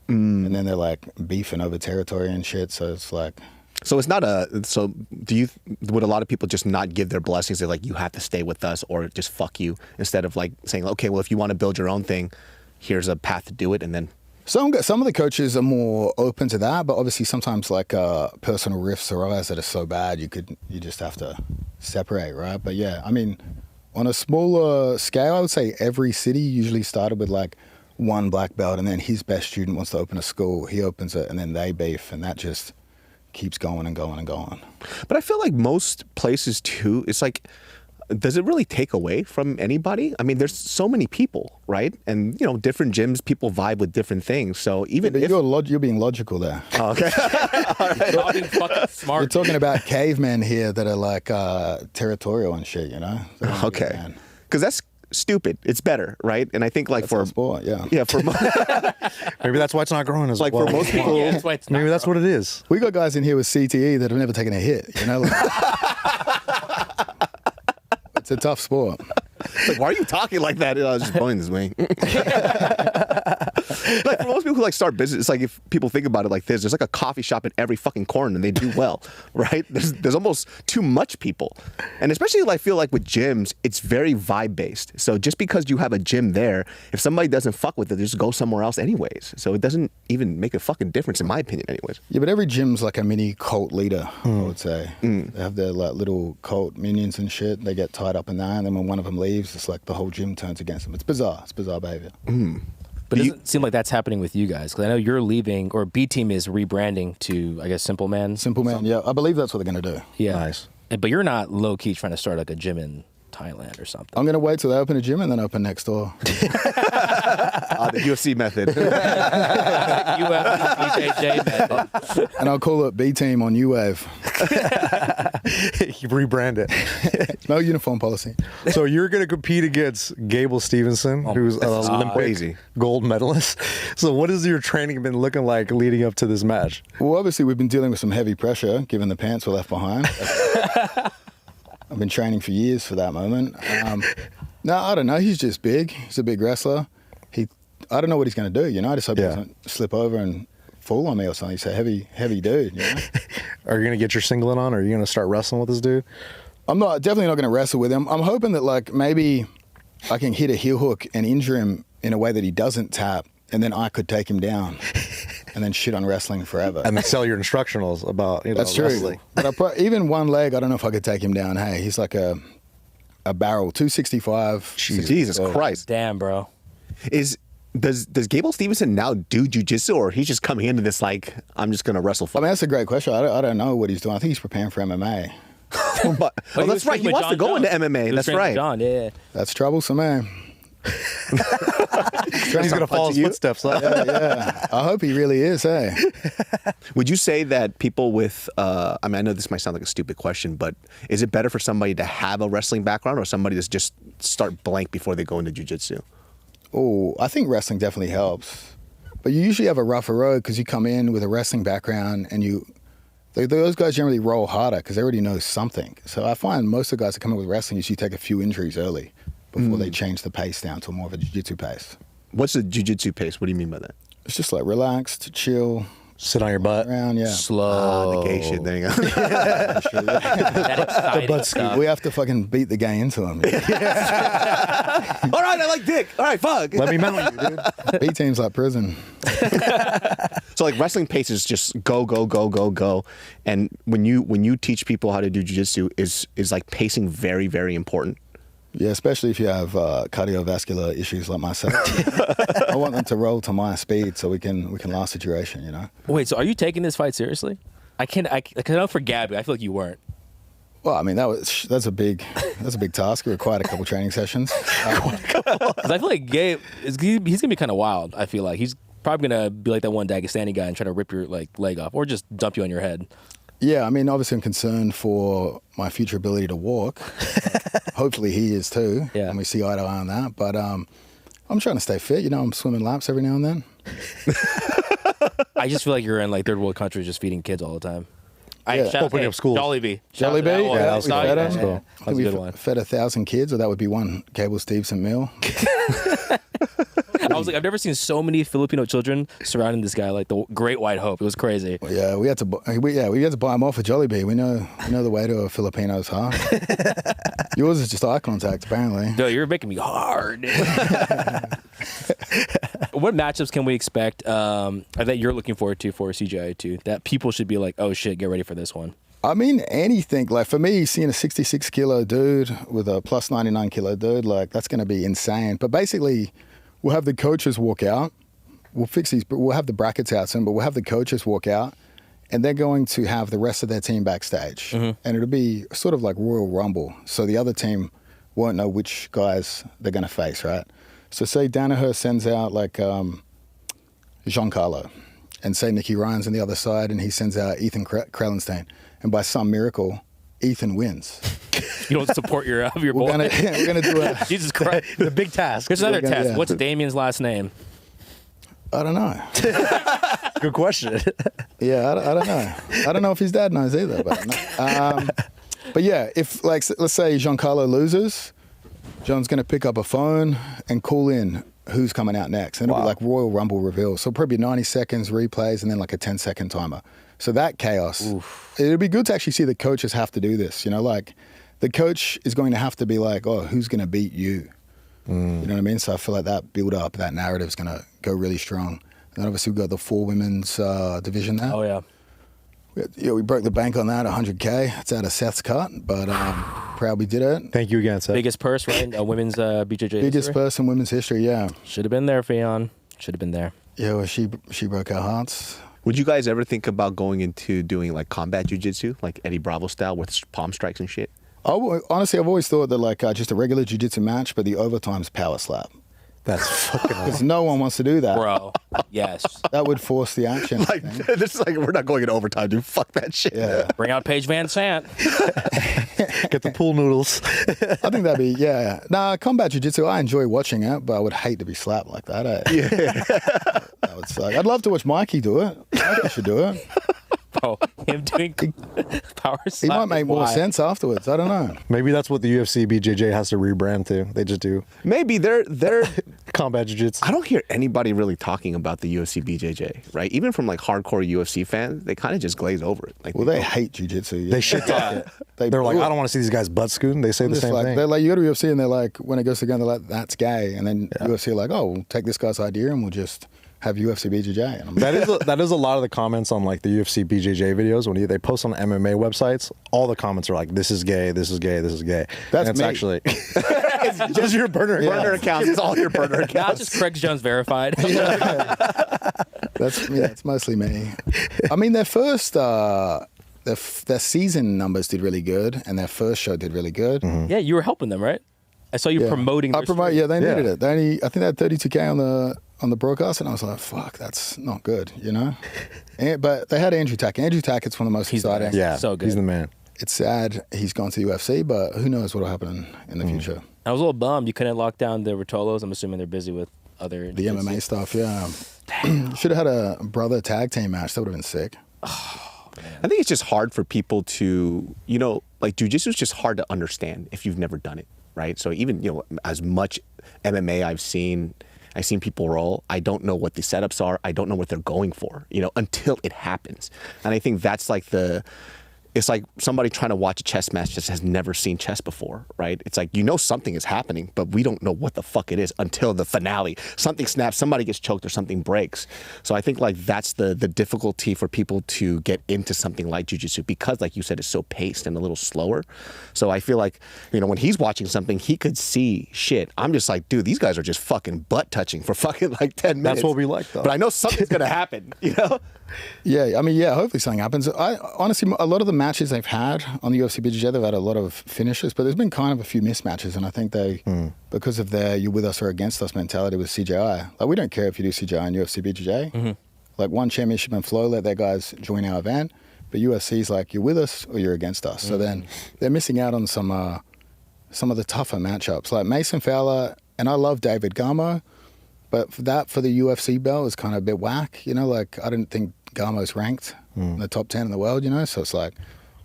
And then they're like beefing over territory and shit, so it's like... So it's not would a lot of people just not give their blessings? They're like, you have to stay with us or just fuck you, instead of like saying, okay, well, if you want to build your own thing, here's a path to do it, and then... Some of the coaches are more open to that, but obviously sometimes like personal rifts arise that are so bad you just have to separate, right? But yeah, I mean, on a smaller scale, I would say every city usually started with like one black belt, and then his best student wants to open a school, he opens it, and then they beef, and that just keeps going and going and going. But I feel like most places too, it's like, does it really take away from anybody? I mean, there's so many people, right? And, you know, different gyms, people vibe with different things. So even if... You're being logical there. Oh, okay. All right. You're being fucking smart. We're talking about cavemen here that are like territorial and shit, you know? Okay. Because that's stupid. It's better, right? And I think like that's for... sport, yeah. Yeah, for... Maybe that's why it's not growing as like well. For most people... Yeah, that's why it's maybe that's what it is. We got guys in here with CTE that have never taken a hit, you know? It's a tough sport. Like, why are you talking like that? I was just blowing this wing. Like, for most people who like start business, it's like, if people think about it like this, there's like a coffee shop at every fucking corner and they do well, right? There's almost too much people. And especially I feel like with gyms, it's very vibe based. So just because you have a gym there, if somebody doesn't fuck with it, they just go somewhere else anyways. So it doesn't even make a fucking difference in my opinion anyways. Yeah, but every gym's like a mini cult leader, I would say. They have their like little cult minions and shit. They get tied up in that, and then when one of them leaves, it's like the whole gym turns against them. It's bizarre. It's bizarre behavior. But it doesn't seem like that's happening with you guys, because I know you're leaving, or B Team is rebranding to, I guess, Simple Man. Simple Man, yeah. I believe that's what they're going to do. Yeah. Nice. But you're not low-key trying to start like a gym in Thailand or something. I'm going to wait till they open a gym and then open next door. The UFC method. BJJ method. And I'll call it B Team on U-Wave. You rebrand it. No uniform policy. So you're going to compete against Gable Steveson, who's an Olympic crazy. gold medalist. So what has your training been looking like leading up to this match? Well, obviously we've been dealing with some heavy pressure, given the pants were left behind. I've been training for years for that moment. No, I don't know. He's just big. He's a big wrestler. I don't know what he's going to do, you know? I just hope he doesn't slip over and fall on me or something. He's a heavy dude, you know? Are you going to get your singlet on, or are you going to start wrestling with this dude? I'm definitely not going to wrestle with him. I'm hoping that like maybe I can hit a heel hook and injure him in a way that he doesn't tap, and then I could take him down and then shit on wrestling forever. And then sell your instructionals about, you know, That's true. wrestling. But even one leg, I don't know if I could take him down. Hey, he's like a barrel, 265. Jesus Christ. Damn, bro. Does Gable Steveson now do jiu-jitsu, or he's just coming into this like, I'm just going to wrestle? I mean, that's a great question. I don't know what he's doing. I think he's preparing for MMA. But that's right. He wants to go into MMA. That's right. John, yeah. That's troublesome, man. He's going to follow his footsteps. Huh? Yeah. I hope he really is, hey. Would you say that people with, I mean, I know this might sound like a stupid question, but is it better for somebody to have a wrestling background or somebody that's just start blank before they go into jiu-jitsu? Oh, I think wrestling definitely helps. But you usually have a rougher road because you come in with a wrestling background and those guys generally roll harder because they already know something. So I find most of the guys that come in with wrestling usually take a few injuries early before they change the pace down to more of a jiu-jitsu pace. What's the jiu-jitsu pace? What do you mean by that? It's just like relaxed, chill. Sit on your butt. Around, yeah. Slow. The gay shit. There you go. That exciting stuff. We have to fucking beat the gay into him. All right, I like dick. All right, fuck. Let me mount you, dude. B team's like prison. So like wrestling pace is just go, go, go, go, go. And when you teach people how to do jiu-jitsu, is like pacing very, very important? Yeah, especially if you have cardiovascular issues like myself. I want them to roll to my speed so we can last the duration, you know? Wait, so are you taking this fight seriously? I know for Gabi, I feel like you weren't. Well, I mean, that's a big task. It required a couple training sessions. 'Cause I feel like Gabe, he's gonna be kind of wild. I feel like he's probably gonna be like that one Dagestani guy and try to rip your leg off or just dump you on your head. Yeah, I mean, obviously I'm concerned for my future ability to walk. Hopefully he is too. Yeah. And we see eye to eye on that. But I'm trying to stay fit. You know, I'm swimming laps every now and then. I just feel like you're in like third world countries just feeding kids all the time. Yeah. Opening up schools. Jollibee. Jollibee? Yeah, Yeah, I we saw fed you. him. Yeah. I think That's a we good one. fed 1,000 kids, or that would be one Gable Steveson meal. I was like, I've never seen so many Filipino children surrounding this guy, like the Great White Hope. It was crazy. Yeah, we had to buy him off at Jollibee. We know the way to a Filipino's heart. Yours is just eye contact, apparently. Dude, you're making me hard. What matchups can we expect that you're looking forward to for CJI 2 that people should be like, oh shit, get ready for this one? I mean, anything. Like, for me, seeing a 66 kilo dude with a plus 99 kilo dude, like, that's going to be insane. But basically, we'll have the coaches walk out. We'll have the brackets out soon, but we'll have the coaches walk out, and they're going to have the rest of their team backstage. And it'll be sort of like Royal Rumble. So the other team won't know which guys they're going to face, right? So say Danaher sends out, like, Giancarlo, and say Nicky Ryan's on the other side, and he sends out Ethan Krellenstein. And by some miracle, Ethan wins. You don't support your boy. We're gonna do a. Jesus Christ. The big task. Here's another gonna- test. yeah. What's Damien's last name? I don't know. Good question. Yeah, I don't know. I don't know if his dad knows either. But yeah, if, like, let's say Giancarlo loses, John's gonna pick up a phone and call in who's coming out next, and it'll be like Royal Rumble reveal. So probably 90 seconds replays and then like a 10-second timer. So that chaos, it'd be good to actually see the coaches have to do this. You know, like, the coach is going to have to be like, oh, who's going to beat you? You know what I mean? So I feel like that build up, that narrative is going to go really strong. And then obviously we've got the 4 women's division there. Oh, yeah. We broke the bank on that, 100K. It's out of Seth's cut, but proud we did it. Thank you again, Seth. Biggest purse, right? Women's BJJ Biggest purse in women's history, yeah. Should have been there, Fionn. Should have been there. Yeah, well, she broke our hearts. Would you guys ever think about going into doing like combat jiu-jitsu, like Eddie Bravo style with palm strikes and shit? Honestly, I've always thought that, like, just a regular jiu-jitsu match, but the overtime's power slap. That's fucking awesome. Because no one wants to do that. Bro, yes. That would force the action. Like, this is like, we're not going in overtime, dude. Fuck that shit. Yeah. Bring out Paige Van Sant. Get the pool noodles. I think that'd be, yeah. Nah, combat jiu-jitsu, I enjoy watching it, but I would hate to be slapped like that. Yeah. That would suck. I'd love to watch Mikey do it. Mikey should do it. Bro, him doing power slap. He might make more Why? sense afterwards. I don't know. Maybe that's what the UFC BJJ has to rebrand to. They just do Maybe they're combat jiu-jitsu. I don't hear anybody really talking about the UFC BJJ, right? Even from like hardcore UFC fans, they kind of just glaze over it. Like, Well, they hate jiu-jitsu. Yeah. They shit talk it. They're like, I don't want to see these guys butt scooting. They say the Just same like, thing. they're like, you go to UFC and they're like, when it goes to gun, they're like, that's gay. And then UFC are like, oh, we'll take this guy's idea and we'll just have UFC BJJ. And I'm like, That is a lot of the comments on like the UFC BJJ videos when they post on MMA websites. All the comments are like, "This is gay. This is gay. This is gay." That's and it's me. actually it's just your burner accounts. It's all your burner accounts. Not just Craig Jones verified. That's mostly me. I mean, their first, their season numbers did really good, and their first show did really good. Yeah, you were helping them, right? I saw you promoting their stream. Yeah, they needed Yeah. it. I think they had 32K on the broadcast, and I was like, fuck, that's not good, you know? But they had Andrew Tack. Andrew Tackett's one of the most exciting. yeah, So good. He's the man. It's sad he's gone to the UFC, but who knows what will happen in the future. I was a little bummed you couldn't lock down the Rotolos. I'm assuming they're busy with other The MMA stuff, yeah. Should have had a brother tag team match. That would have been sick. I think it's just hard for people to, like, jiu-jitsu is just hard to understand if you've never done it, right? So even, as much MMA I've seen people roll, I don't know what the setups are. I don't know what they're going for, until it happens. And I think that's like it's like somebody trying to watch a chess match just has never seen chess before, right? It's like, something is happening, but we don't know what the fuck it is until the finale. Something snaps, somebody gets choked, or something breaks. So I think like that's the difficulty for people to get into something like jiu-jitsu, because like you said, it's so paced and a little slower. So I feel like, when he's watching something, he could see shit. I'm just like, dude, these guys are just fucking butt touching for fucking like 10 minutes. That's what we like, though. But I know something's gonna happen, Yeah, I mean, hopefully something happens. Honestly, a lot of the matches they've had on the UFC BJJ, they've had a lot of finishes, but there's been kind of a few mismatches, and I think they, because of their "you with us or against us" mentality with CJI, like we don't care if you do CJI and UFC BJJ. Like one championship and Flow let their guys join our event, but UFC's like you're with us or you're against us. So then they're missing out on some of the tougher matchups, like Mason Fowler, and I love David Garmo, but for the UFC belt is kind of a bit whack. You know, like I didn't think Garmo's ranked in the top 10 in the world, you know, so it's like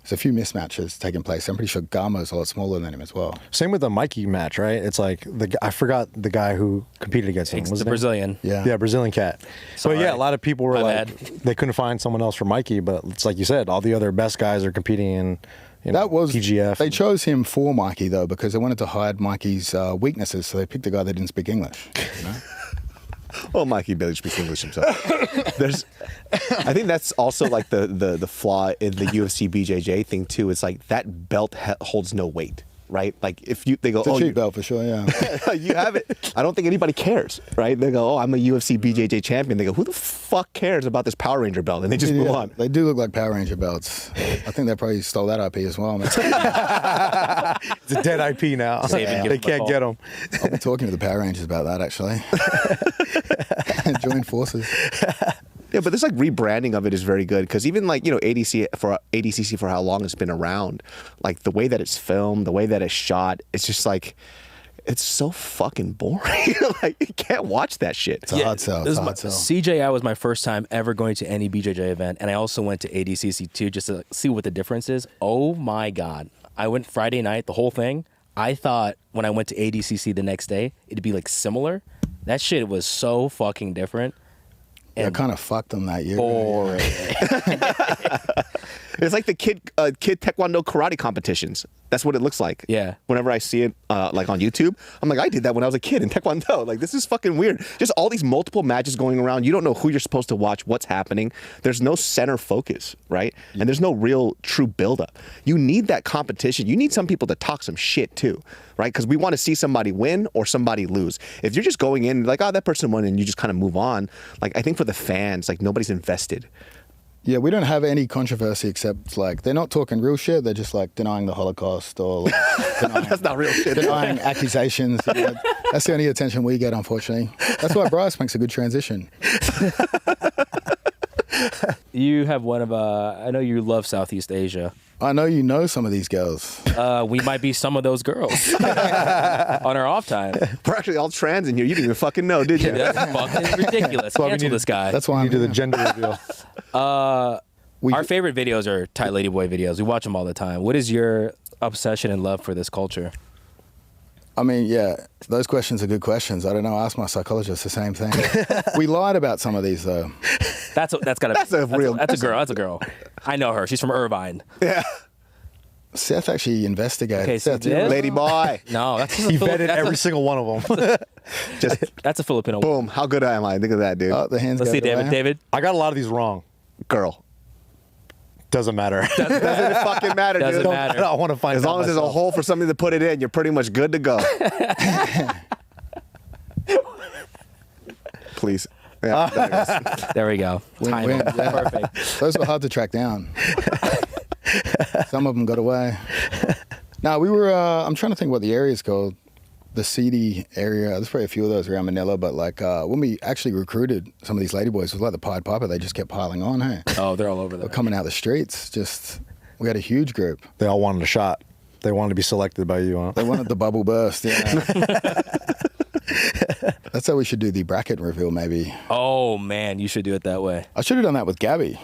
there's a few mismatches taking place. I'm pretty sure Garmo's a lot smaller than him as well. Same with the Mikey match, right? It's like I forgot the guy who competed against him. It's Was the it Brazilian. Yeah, Brazilian cat. Sorry. But yeah, a lot of people were My like, bad. they couldn't find someone else for Mikey, but it's like you said, all the other best guys are competing in That was PGF. They chose him for Mikey though because they wanted to hide Mikey's weaknesses, so they picked a guy that didn't speak English. You know? Well, Mikey barely speaks English himself. I think that's also like the flaw in the UFC BJJ thing too. It's like that belt holds no weight, right? Like if they go, It's a oh, cheap belt for sure, yeah. you have it. I don't think anybody cares, right? They go, oh, I'm a UFC BJJ champion. They go, who the fuck cares about this Power Ranger belt? And they just move on. They do look like Power Ranger belts. I think they probably stole that IP as well. Man. It's a dead IP now. They can't get them. I'll be talking to the Power Rangers about that actually. Join forces. Yeah, but this like rebranding of it is very good because even like, you know, ADCC for how long it's been around, like the way that it's filmed, the way that it's shot, it's just like, it's so fucking boring. Like you can't watch that shit. It's a hard sell. It's a hard sell. CJI was my first time ever going to any BJJ event, and I also went to ADCC too just to see what the difference is. Oh my God. I went Friday night, the whole thing. I thought when I went to ADCC the next day, it'd be like similar. That shit was so fucking different. Yeah, I kind of fucked them that year. Boring. It's like the kid taekwondo karate competitions. That's what it looks like. Yeah. Whenever I see it like on YouTube, I'm like, I did that when I was a kid in taekwondo. Like this is fucking weird. Just all these multiple matches going around. You don't know who you're supposed to watch, what's happening. There's no center focus, right? And there's no real true buildup. You need that competition. You need some people to talk some shit too, right? Because we want to see somebody win or somebody lose. If you're just going in like, oh, that person won, and you just kind of move on. Like I think for the fans, like nobody's invested. Yeah, we don't have any controversy except like they're not talking real shit. They're just like denying the Holocaust or like, That's not real shit. denying accusations. You know. That's the only attention we get, unfortunately. That's why Bryce makes a good transition. You have one of, I know you love Southeast Asia. I know you know some of these girls. We might be some of those girls on our off time. We're actually all trans in here. You didn't even fucking know, did you? That's fucking ridiculous. Cancel this guy. That's why I'm You do the here. gender reveal. Our favorite videos are Thai Ladyboy videos. We watch them all the time. What is your obsession and love for this culture? I mean, yeah, those questions are good questions. I don't know. Ask my psychologist the same thing. We lied about some of these though. That's a girl. That's a girl. I know her. She's from Irvine. Yeah. Seth actually investigated. Okay, so Seth, this- Lady boy. No, that's He vetted every single one of them. Just that's a Filipino. boom. How good am I? Think of that, dude. the hands Let's go see, the David. way. David. I got a lot of these wrong. Girl. Doesn't matter. Doesn't fucking matter, Doesn't dude. matter. I don't want to find As out long as there's a myself. hole for something to put it in, you're pretty much good to go. Please. Yeah, there it is. There we go. Time win, it. yeah. Perfect. Those were hard to track down. Some of them got away. No, we were, I'm trying to think what the area is called. The seedy area. There's probably a few of those around Manila, but like when we actually recruited some of these ladyboys, it was like the Pied Piper. They just kept piling on, hey? Oh, they're all over there. They're coming out the streets. Just, we had a huge group. They all wanted a shot. They wanted to be selected by you, huh? They wanted the bubble burst, yeah. That's how we should do the bracket reveal, maybe. Oh man, you should do it that way. I should have done that with Gabi,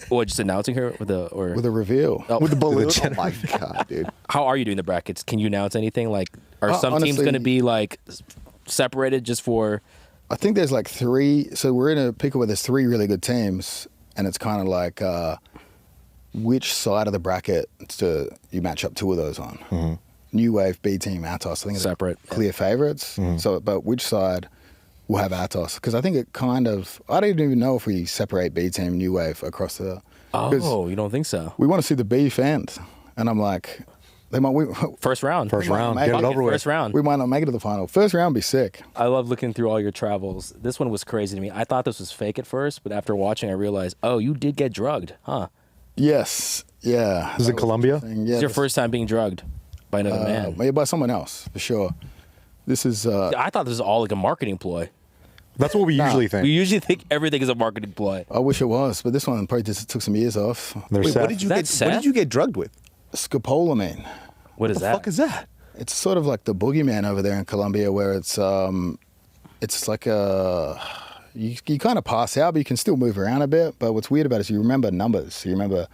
Or just announcing her with a or with a reveal. Oh. With the balloon. Oh my God, dude. How are you doing the brackets? Can you announce anything? Like, are some teams honestly- going to be like separated just for? I think there's like three. So we're in a pickle where there's three really good teams, and it's kind of like which side of the bracket you match up two of those on. Mm-hmm. New Wave, B Team, Atos. I think it's Separate. clear favorites. Mm-hmm. So, but which side will have Atos? Because I think it kind of. I don't even know if we separate B Team, New Wave across the. Oh, you don't think so? We want to see the beef end, and I'm like, they might. First round. First round. make Get it. it over with. First round. We might not make it to the final. First round would be sick. I love looking through all your travels. This one was crazy to me. I thought this was fake at first, but after watching, I realized, oh, you did get drugged, huh? Yes. Yeah. Is it Colombia? Yeah, It's your first time being drugged by another man. Yeah, by someone else, for sure. This is... I thought this was all like a marketing ploy. That's what we usually think. We usually think everything is a marketing ploy. I wish it was, but this one probably just took some years off. They're Wait, set. what did you get drugged with? Scopolamine. What is The that? fuck is that? It's sort of like the boogeyman over there in Colombia, where it's like a... You kind of pass out, but you can still move around a bit. But what's weird about it is you remember numbers. You remember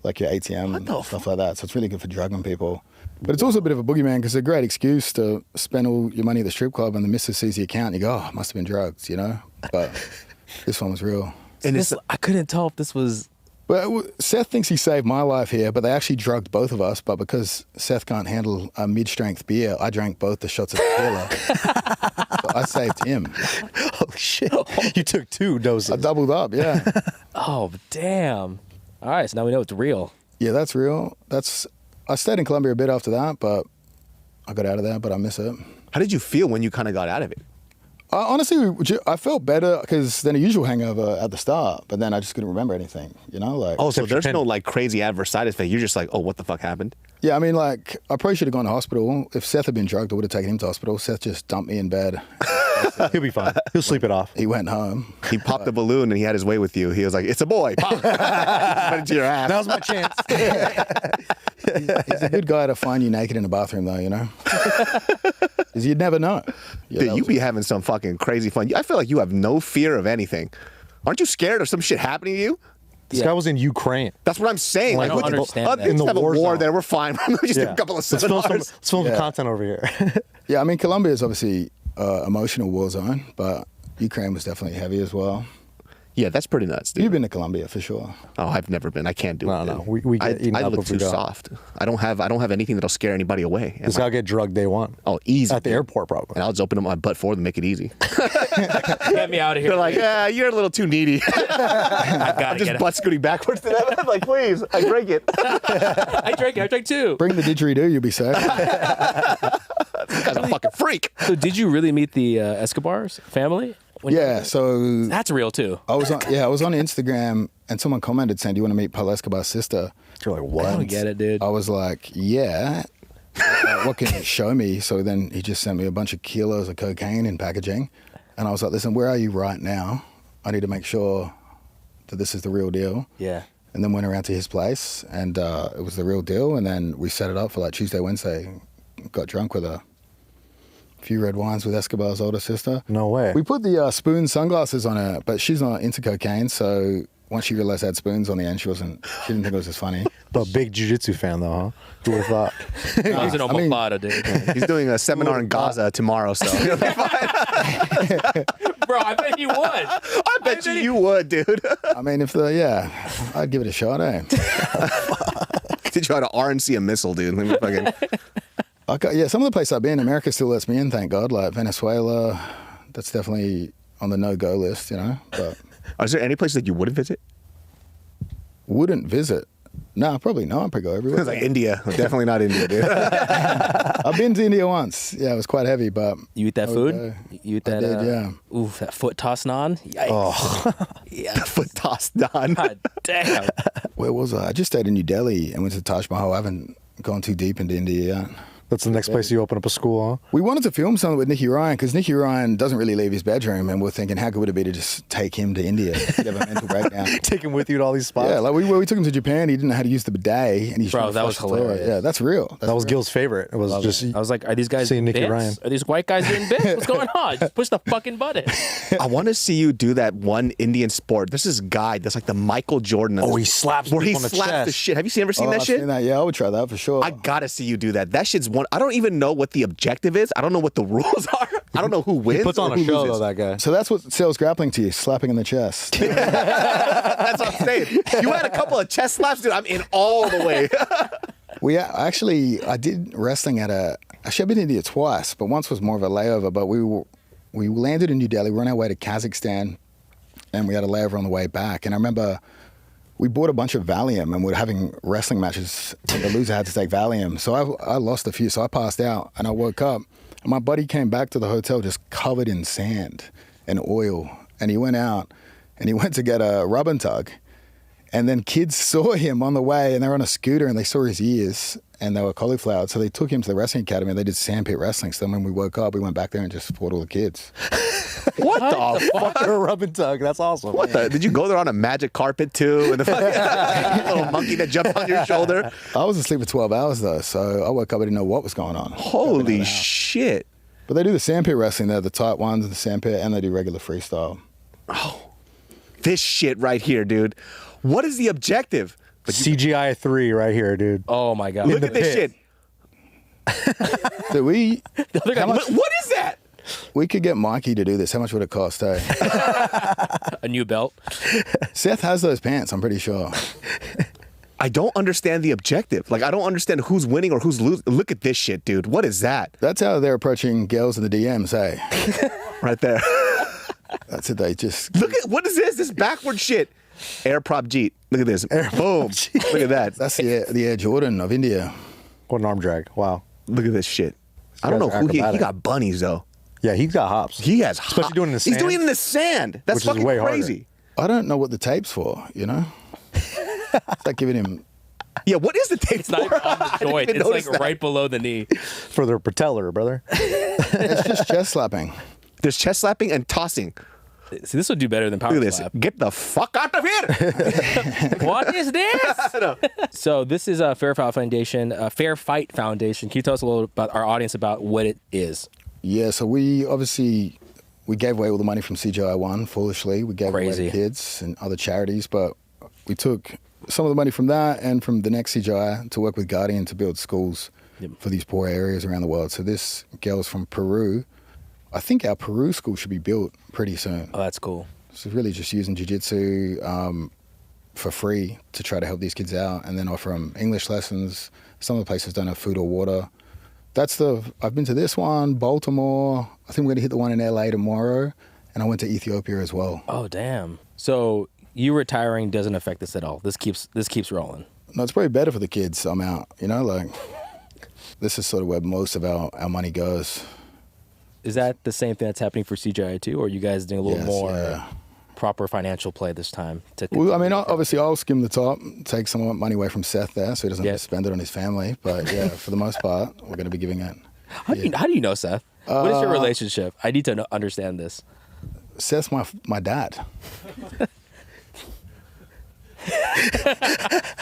like your ATM and stuff like that. So it's really good for drugging people. But it's also a bit of a boogeyman because it's a great excuse to spend all your money at the strip club and the missus sees the account and you go, oh, it must have been drugs, you know? But this one was real. And I couldn't tell if this was... Well, Seth thinks he saved my life here, but they actually drugged both of us. But because Seth can't handle a mid-strength beer, I drank both the shots of tequila. So I saved him. Oh, shit. You took 2 doses. I doubled up, yeah. Oh, damn. All right, so now we know it's real. Yeah, that's real. I stayed in Colombia a bit after that, but I got out of there, but I miss it. How did you feel when you kind of got out of it? Honestly, I felt better because than a usual hangover at the start, but then I just couldn't remember anything, you know? Like, Oh, so there's no like crazy adverse side effect. You're just like, oh, what the fuck happened? yeah, I mean, like, I probably should have gone to hospital. If Seth had been drugged, I would have taken him to hospital. Seth just dumped me in bed. He'll be fine. He'll sleep it off. He went home. He popped a balloon and he had his way with you. He was like, it's a boy. Pop. Went into your ass. That was my chance. He's a good guy to find you naked in a bathroom, though, you know? Because you'd never know. Yeah, Dude, that you was be having some fucking crazy fun. I feel like you have no fear of anything. Aren't you scared of some shit happening to you? This guy was in Ukraine. That's what I'm saying. I don't understand that. Let's In the have a war war zone. there. We're fine. We just do a couple of Let's film seminars. some Yeah. content over here. Yeah, I mean, Colombia is obviously emotional war zone, but Ukraine was definitely heavy as well. Yeah, that's pretty nuts, dude. You've been to Colombia for sure. Oh, I've never been. I can't do No, it. no. dude. We get eaten I up look if we too go. soft. I don't have anything that'll scare anybody away. This guy get drugged day one. Oh, easy. At the airport, probably. And I'll just open up my butt for them to make it easy. Get me out of here. They're like, yeah, you're a little too needy. I gotta I'm just get it. butt scooting backwards to them. I'm like, please, I drank it. I drank too. Bring the didgeridoo, you'll be safe. This guy's a fucking freak. So did you really meet the Escobar's family? Yeah, so That's real too. I was on Instagram and someone commented saying, do you want to meet Pablo Escobar's sister? You're like, what? I don't get it, dude. I was like, yeah. What can you show me? So then he just sent me a bunch of kilos of cocaine in packaging. And I was like, listen, where are you right now? I need to make sure that this is the real deal. Yeah. And then went around to his place and it was the real deal. And then we set it up for like Tuesday, Wednesday. Got drunk with a few red wines with Escobar's older sister. No way. We put the spoon sunglasses on her, but she's not into cocaine. So once she realized I had spoons on the end, she didn't think it was as funny. But big jiu-jitsu fan, though, huh? Who would have thought? He's an I mean- omoplata, dude. He's doing a seminar in Gaza tomorrow, so he'll be fine. Bro, I bet you would. I bet you would, dude. I mean, I'd give it a shot, eh? Did you try to RNC a missile, dude? Let me fucking... Some of the places I've been, America still lets me in, thank God. Like Venezuela, that's definitely on the no-go list, you know. But Is there any place that you wouldn't visit? wouldn't visit. No, probably not. I'd probably go everywhere. It's like India. Definitely not India, dude. I've been to India once. Yeah, it was quite heavy, but You eat that I would food? go. You eat that? did, yeah. Ooh, that foot toss naan? Yikes. Oh. Yeah. Foot tossed done. God damn. Where was I? I just stayed in New Delhi and went to Taj Mahal. I haven't gone too deep into India yet. That's the next place you open up a school, huh? We wanted to film something with Nicky Ryan because Nicky Ryan doesn't really leave his bedroom, and we're thinking, how good would it be to just take him to India? He'd have a mental breakdown. Take him with you to all these spots. Yeah, like we took him to Japan. He didn't know how to use the bidet, and he's Bro, trying to that was flush the toilet. hilarious. Yeah, that's real. That was Gil's favorite. It was just I was like, are these guys seeing Nicky bits? Ryan. Are these white guys doing bits? What's going on? Just push the fucking button. I want to see you do that one Indian sport. There's this guy that's like the Michael Jordan. Oh, he slaps where he people on the slaps the chest. shit. Have you ever seen that I've shit? seen that. Yeah, I would try that for sure. I gotta see you do that. That shit's one. I don't even know what the objective is. I don't know what the rules are. I don't know who wins. he puts on or a who show, loses. though, that guy. So that's what sells grappling to you, slapping in the chest. That's what I'm saying. You had a couple of chest slaps, dude. I'm in all the way. I did wrestling actually I've been to India twice, but once was more of a layover, but we landed in New Delhi, we're on our way to Kazakhstan, and we had a layover on the way back. And I remember we bought a bunch of Valium and we were having wrestling matches, and the loser had to take Valium. So I lost a few, so I passed out, and I woke up, and my buddy came back to the hotel just covered in sand and oil, and he went out, and he went to get a rub and tug, And then kids saw him on the way, and they were on a scooter, and they saw his ears, and they were cauliflowered. So they took him to the wrestling academy, and they did sandpit wrestling. So then when we woke up, we went back there and just fought all the kids. What the fuck? A rub and tug. That's awesome. What the? Did you go there on a magic carpet too? And the fucking little monkey that jumped on your shoulder? I was asleep for 12 hours, though, so I woke up, I didn't know what was going on. Holy shit. But they do the sandpit wrestling. They're the tight ones in the sandpit, and they do regular freestyle. Oh, this shit right here, dude. What is the objective? CGI 3 right here, dude. Oh my god! Look at this shit. So we, What is that? we could get Mikey to do this. How much would it cost, eh? A new belt. Seth has those pants, I'm pretty sure. I don't understand the objective. Like, I don't understand who's winning or who's losing. Look at this shit, dude. What is that? That's how they're approaching girls in the DMs, eh? Right there. That's it, they just... Look at, what is this? This backward shit. Air prop Jeet. Look at this. Boom. Look at that. That's the Air Jordan of India. What an arm drag. Wow. Look at this shit. I don't know guy's who he acrobatic. got bunnies, though. Yeah, he's got hops. He has Especially doing it in the He's sand. doing it in the sand. That's Which is fucking way harder. crazy. I don't know what the tape's for, you know? It's like giving him... Yeah, what is the tape It's not even on the joint. even It's like notice that. right below the knee. For their patellar, brother. It's just chest slapping. There's chest slapping and tossing. See, this would do better than power Look at this. slap. Get the fuck out of here. What is this? So this is a Fair Fight Foundation. Can you tell us a little about our audience about what it is? Yeah, so we gave away all the money from CJI 1, foolishly. We gave away Crazy. to kids and other charities, but we took some of the money from that and from the next CJI to work with Guardian to build schools for these poor areas around the world. So this girl's from Peru. I think our Peru school should be built pretty soon. Oh, that's cool. So really just using Jiu Jitsu for free to try to help these kids out, and then offer them English lessons. Some of the places don't have food or water. I've been to this one, Baltimore. I think we're gonna hit the one in LA tomorrow, and I went to Ethiopia as well. Oh, damn. So you retiring doesn't affect this at all. This keeps rolling. No, it's probably better for the kids. I'm out, you know, like this is sort of where most of our money goes. Is that the same thing that's happening for CJI too, or are you guys doing a little Yes, more yeah. proper financial play this time? Well, I mean, obviously I'll skim the top, take some money away from Seth there so he doesn't have to spend it on his family. But yeah, for the most part, we're going to be giving it. How do you know Seth? What is your relationship? I need to understand this. Seth's my dad.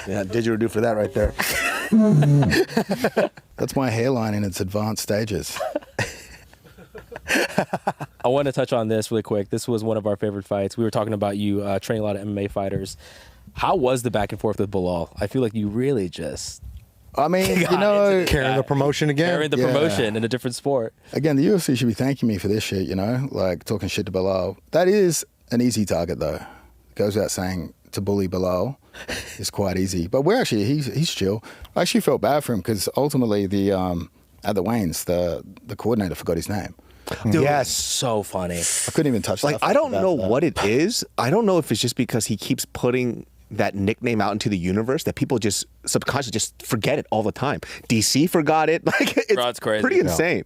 Yeah, didgeridoo for that right there. That's my hairline in its advanced stages. I want to touch on this really quick. This was one of our favorite fights. We were talking about you training a lot of MMA fighters. How was the back and forth with Belal? I feel like you really just I mean, you know, Carrying the promotion again. carried the promotion in a different sport. again, the UFC should be thanking me for this shit, you know, like talking shit to Belal. That is an easy target, though. It goes without saying, to bully Belal is quite easy. But he's chill. I actually felt bad for him because ultimately at the Waynes, the coordinator forgot his name. Dude, Yes. so funny. I couldn't even touch Like, that. I don't know what it is. I don't know if it's just because he keeps putting that nickname out into the universe that people just subconsciously just forget it all the time. DC forgot it. Like, it's Bro, it's crazy. pretty insane.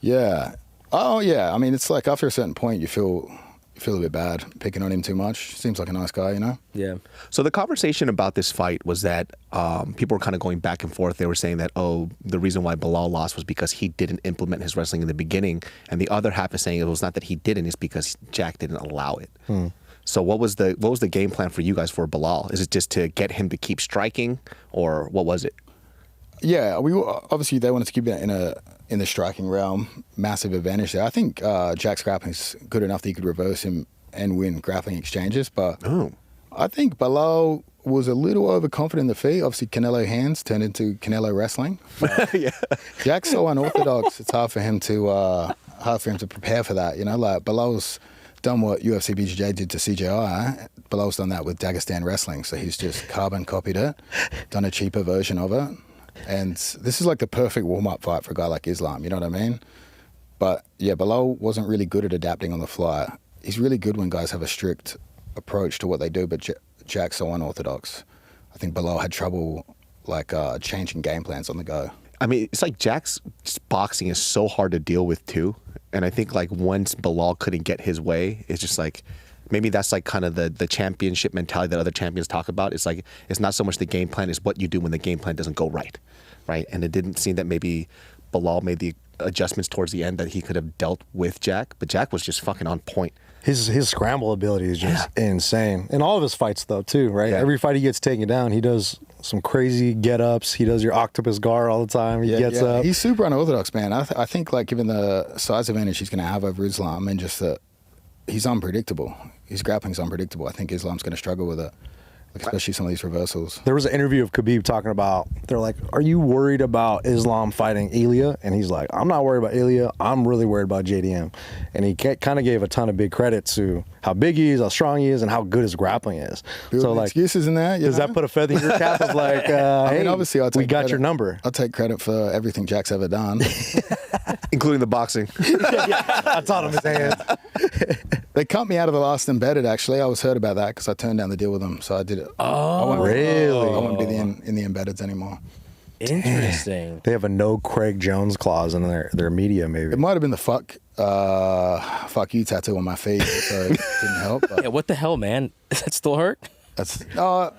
Yeah. Oh, yeah. I mean, it's like after a certain point, you feel a bit bad picking on him too much. Seems like a nice guy, you know? Yeah. So the conversation about this fight was that people were kind of going back and forth. They were saying that, the reason why Belal lost was because he didn't implement his wrestling in the beginning. And the other half is saying it was not that he didn't, it's because Jack didn't allow it. So what was the game plan for you guys for Belal? Is it just to get him to keep striking, or what was it? Yeah, obviously they wanted to keep it in the striking realm. Massive advantage there. I think Jack's grappling is good enough that he could reverse him and win grappling exchanges. But I think Belal was a little overconfident in the feet. Obviously, Canelo hands turned into Canelo wrestling. Yeah. Jack's so unorthodox. It's hard for him to prepare for that. You know, like Belal's done what UFC BJJ did to CJI. Belal's done that with Dagestani wrestling. So he's just carbon copied it, done a cheaper version of it. And this is like the perfect warm-up fight for a guy like Islam, you know what I mean? But yeah, Belal wasn't really good at adapting on the fly. He's really good when guys have a strict approach to what they do, but Jack's so unorthodox. I think Belal had trouble like changing game plans on the go. I mean, it's like Jack's boxing is so hard to deal with too. And I think like once Belal couldn't get his way, it's just like maybe that's like kind of the championship mentality that other champions talk about. It's like, it's not so much the game plan, it's what you do when the game plan doesn't go right? And it didn't seem that maybe Belal made the adjustments towards the end that he could have dealt with Jack, but Jack was just fucking on point. His scramble ability is just insane. In all of his fights, though, too, right? Yeah. Every fight he gets taken down, he does some crazy get-ups. He does your octopus guard all the time. He gets up. He's super unorthodox, man. I think, like, given the size advantage he's going to have over Islam and just that he's unpredictable. His grappling's unpredictable. I think Islam's going to struggle with it, especially some of these reversals. There was an interview of Khabib talking about, they're like, are you worried about Islam fighting Ilya? And he's like, I'm not worried about Ilya. I'm really worried about JDM. And he kind of gave a ton of big credit to how big he is, how strong he is, and how good his grappling is. So, like, excuses in that, does that put a feather in your cap of like, I mean, obviously, we got your number. I'll take credit for everything Jack's ever done. Including the boxing. I taught him his hands. They cut me out of the last embedded, actually. I was heard about that because I turned down the deal with them, so I did it. Oh, really? I won't be in the embeddeds anymore. Interesting. They have a no Craig Jones clause in their media, maybe. It might have been the fuck you tattoo on my face, so it didn't help. Yeah, what the hell, man? Does that still hurt?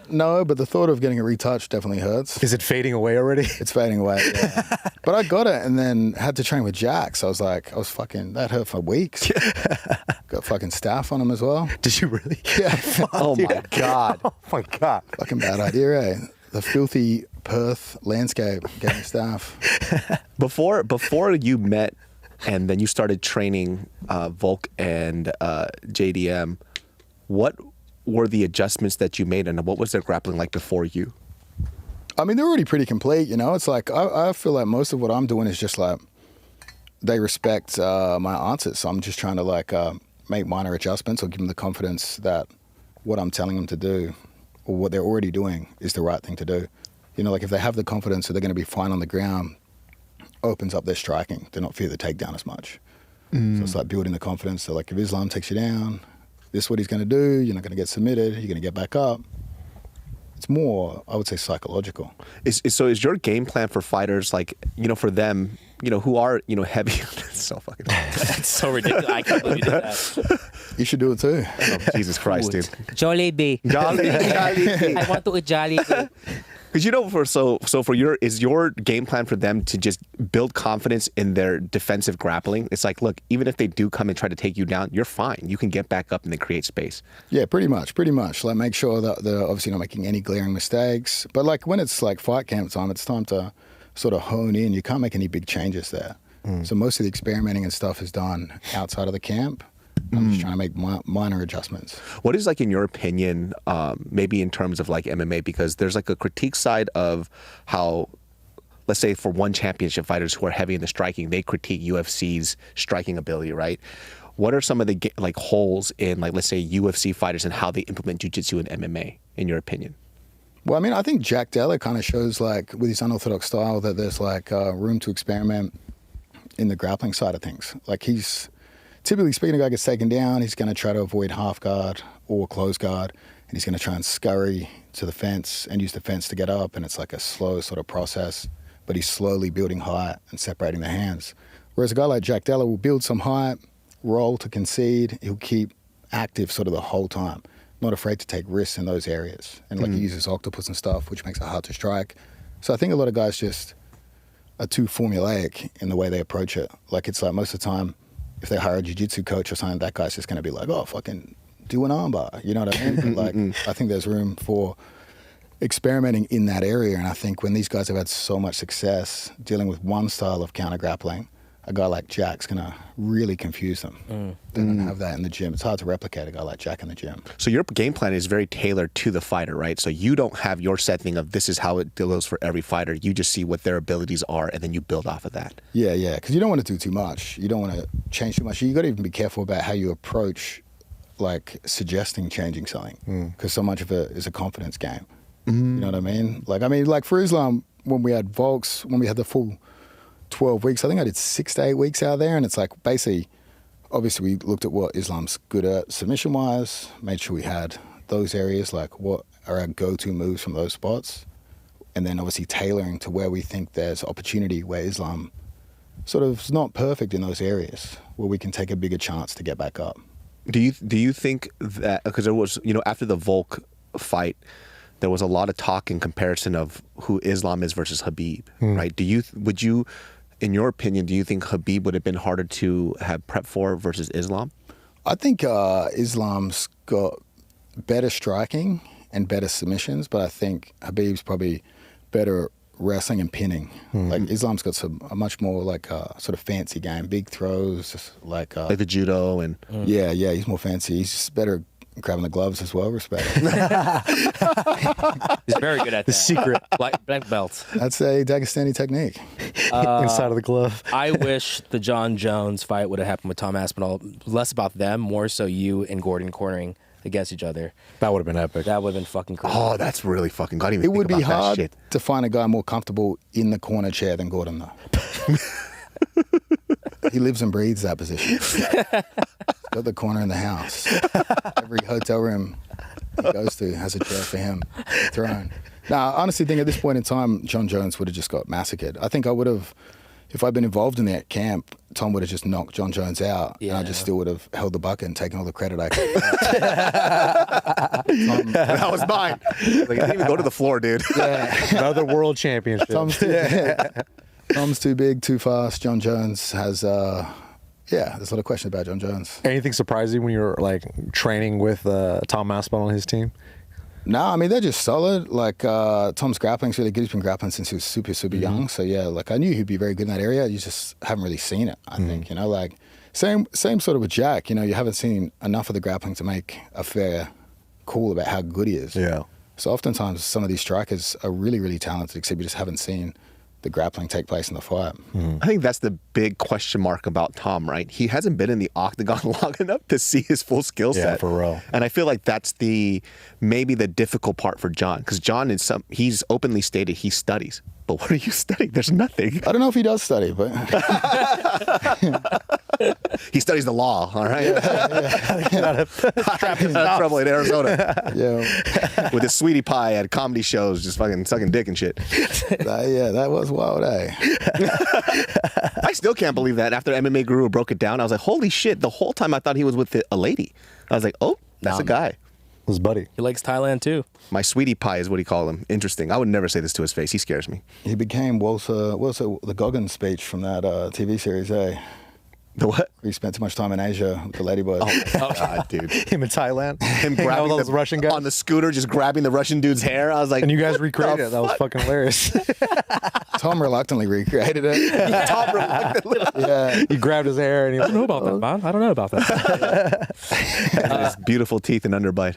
No, but the thought of getting it retouched definitely hurts. Is it fading away already? It's fading away, yeah. But I got it and then had to train with Jack, so that hurt for weeks. Got fucking staph on him as well. Did you really? Yeah. Oh my God. Oh my God. Fucking bad idea, eh? The filthy Perth landscape getting staph. Before you met and then you started training Volk and JDM, what were the adjustments that you made and what was their grappling like before you? I mean, they're already pretty complete, you know? It's like, I feel like most of what I'm doing is just like, they respect my answers. So I'm just trying to like make minor adjustments or give them the confidence that what I'm telling them to do or what they're already doing is the right thing to do. You know, like if they have the confidence that they're going to be fine on the ground, opens up their striking. They don't fear the takedown as much. So it's like building the confidence. So like if Islam takes you down, this is what he's going to do. You're not going to get submitted. You're going to get back up. It's more, I would say, psychological. So is your game plan for fighters, like, you know, for them, you know, who are, you know, heavy? It's so fucking That's so ridiculous. I can't believe you did that. You should do it too. Oh, Jesus Christ, dude. Jollibee. Jollibee. I want to eat Jollibee. Because you know, is your game plan for them to just build confidence in their defensive grappling? It's like, look, even if they do come and try to take you down, you're fine. You can get back up and then create space. Yeah, pretty much. Like make sure that they're obviously not making any glaring mistakes. But like when it's like fight camp time, it's time to sort of hone in. You can't make any big changes there. So most of the experimenting and stuff is done outside of the camp. I'm just trying to make minor adjustments. What is, like, in your opinion, maybe in terms of like MMA, because there's like a critique side of how, let's say for one championship fighters who are heavy in the striking, they critique UFC's striking ability, right? What are some of the like holes in, like, let's say UFC fighters and how they implement Jiu Jitsu and MMA, in your opinion? Well, I mean, I think Jack Della kind of shows, like, with his unorthodox style, that there's like room to experiment in the grappling side of things. Like he's typically speaking, a guy gets taken down, he's going to try to avoid half guard or close guard, and he's going to try and scurry to the fence and use the fence to get up, and it's like a slow sort of process, but he's slowly building height and separating the hands. Whereas a guy like Jack Della will build some height, roll to concede, he'll keep active sort of the whole time, not afraid to take risks in those areas. And like he uses octopus and stuff, which makes it hard to strike. So I think a lot of guys just are too formulaic in the way they approach it. Like it's like most of the time, if they hire a jiu-jitsu coach or something, that guy's just going to be like, oh, fucking do an armbar. You know what I mean? Like, I think there's room for experimenting in that area. And I think when these guys have had so much success dealing with one style of counter-grappling, a guy like Jack's going to really confuse them. They don't have that in the gym. It's hard to replicate a guy like Jack in the gym. So your game plan is very tailored to the fighter, right? So you don't have your set thing of this is how it goes for every fighter. You just see what their abilities are, and then you build off of that. Yeah, because you don't want to do too much. You don't want to change too much. You got to even be careful about how you approach, like, suggesting changing something, because so much of it is a confidence game. You know what I mean? Like for Islam, when we had Volks, when we had the full 12 weeks, I think I did 6 to 8 weeks out there, and it's like basically, obviously we looked at what Islam's good at submission-wise, made sure we had those areas, like what are our go-to moves from those spots, and then obviously tailoring to where we think there's opportunity where Islam sort of is not perfect in those areas, where we can take a bigger chance to get back up. Do you think that, because there was, after the Volk fight, there was a lot of talk in comparison of who Islam is versus Khabib, right? Would you, in your opinion, do you think Khabib would have been harder to have prep for versus Islam? I think Islam's got better striking and better submissions, but I think Khabib's probably better wrestling and pinning. Like Islam's got a much more like sort of fancy game, big throws, like the judo and yeah, he's more fancy. He's just better grabbing the gloves as well. Respect. He's very good at that. The secret Black belt. That's a Dagestani technique. inside of the glove. I wish the John Jones fight would have happened with Tom Aspinall. Less about them, more so you and Gordon cornering against each other. That would have been epic. That would have been fucking crazy. oh, that's really fucking good. I didn't It even would think be about that hard shit. to find a guy more comfortable in the corner chair than Gordon, though. He lives and breathes that position. He's got the corner in the house. Every hotel room he goes to has a chair for him thrown. Now, I honestly think at this point in time, John Jones would have just got massacred. I think I would have, if I'd been involved in that camp, Tom would have just knocked John Jones out, and I just still would have held the bucket and taken all the credit I could. That was mine. Like, I didn't even go to the floor, dude. Another world championship. Tom's too big, too fast. John Jones has, there's a lot of questions about John Jones. Anything surprising when you were like training with Tom Aspinall on his team? No, I mean, they're just solid. Like, Tom's grappling's really good. He's been grappling since he was super, super young. So, yeah, like, I knew he'd be very good in that area. You just haven't really seen it, I think, like, same sort of with Jack. You haven't seen enough of the grappling to make a fair call about how good he is. Yeah. So, oftentimes, some of these strikers are really, really talented, except you just haven't seen the grappling take place in the fight. I think that's the big question mark about Tom, right? He hasn't been in the octagon long enough to see his full skill set. Yeah, for real. And I feel like that's maybe the difficult part for John, because John he's openly stated he studies. But what are you studying? There's nothing. I don't know if he does study, but He studies the law, all right? Trapped in trouble in Arizona. yeah, With his sweetie pie at comedy shows, just fucking sucking dick and shit. that was wild, eh? I still can't believe that. After MMA Guru broke it down, I was like, holy shit. The whole time I thought he was with a lady. I was like, oh, that's a guy. His buddy. He likes Thailand too. My sweetie pie is what he called him. Interesting. I would never say this to his face. He scares me. He became the Goggins speech from that TV series, eh? The what? He spent too much time in Asia with the ladyboy. Oh, God, dude. Him in Thailand. Him Hanging out grabbing with those Russian guys. on the scooter, just grabbing the Russian dude's hair. I was like, And you guys what recreated the it. That was fuck? fucking hilarious. Tom reluctantly recreated it. Tom reluctantly. Yeah. He grabbed his hair and he I don't know about that, man. I don't know about that. His beautiful teeth and underbite.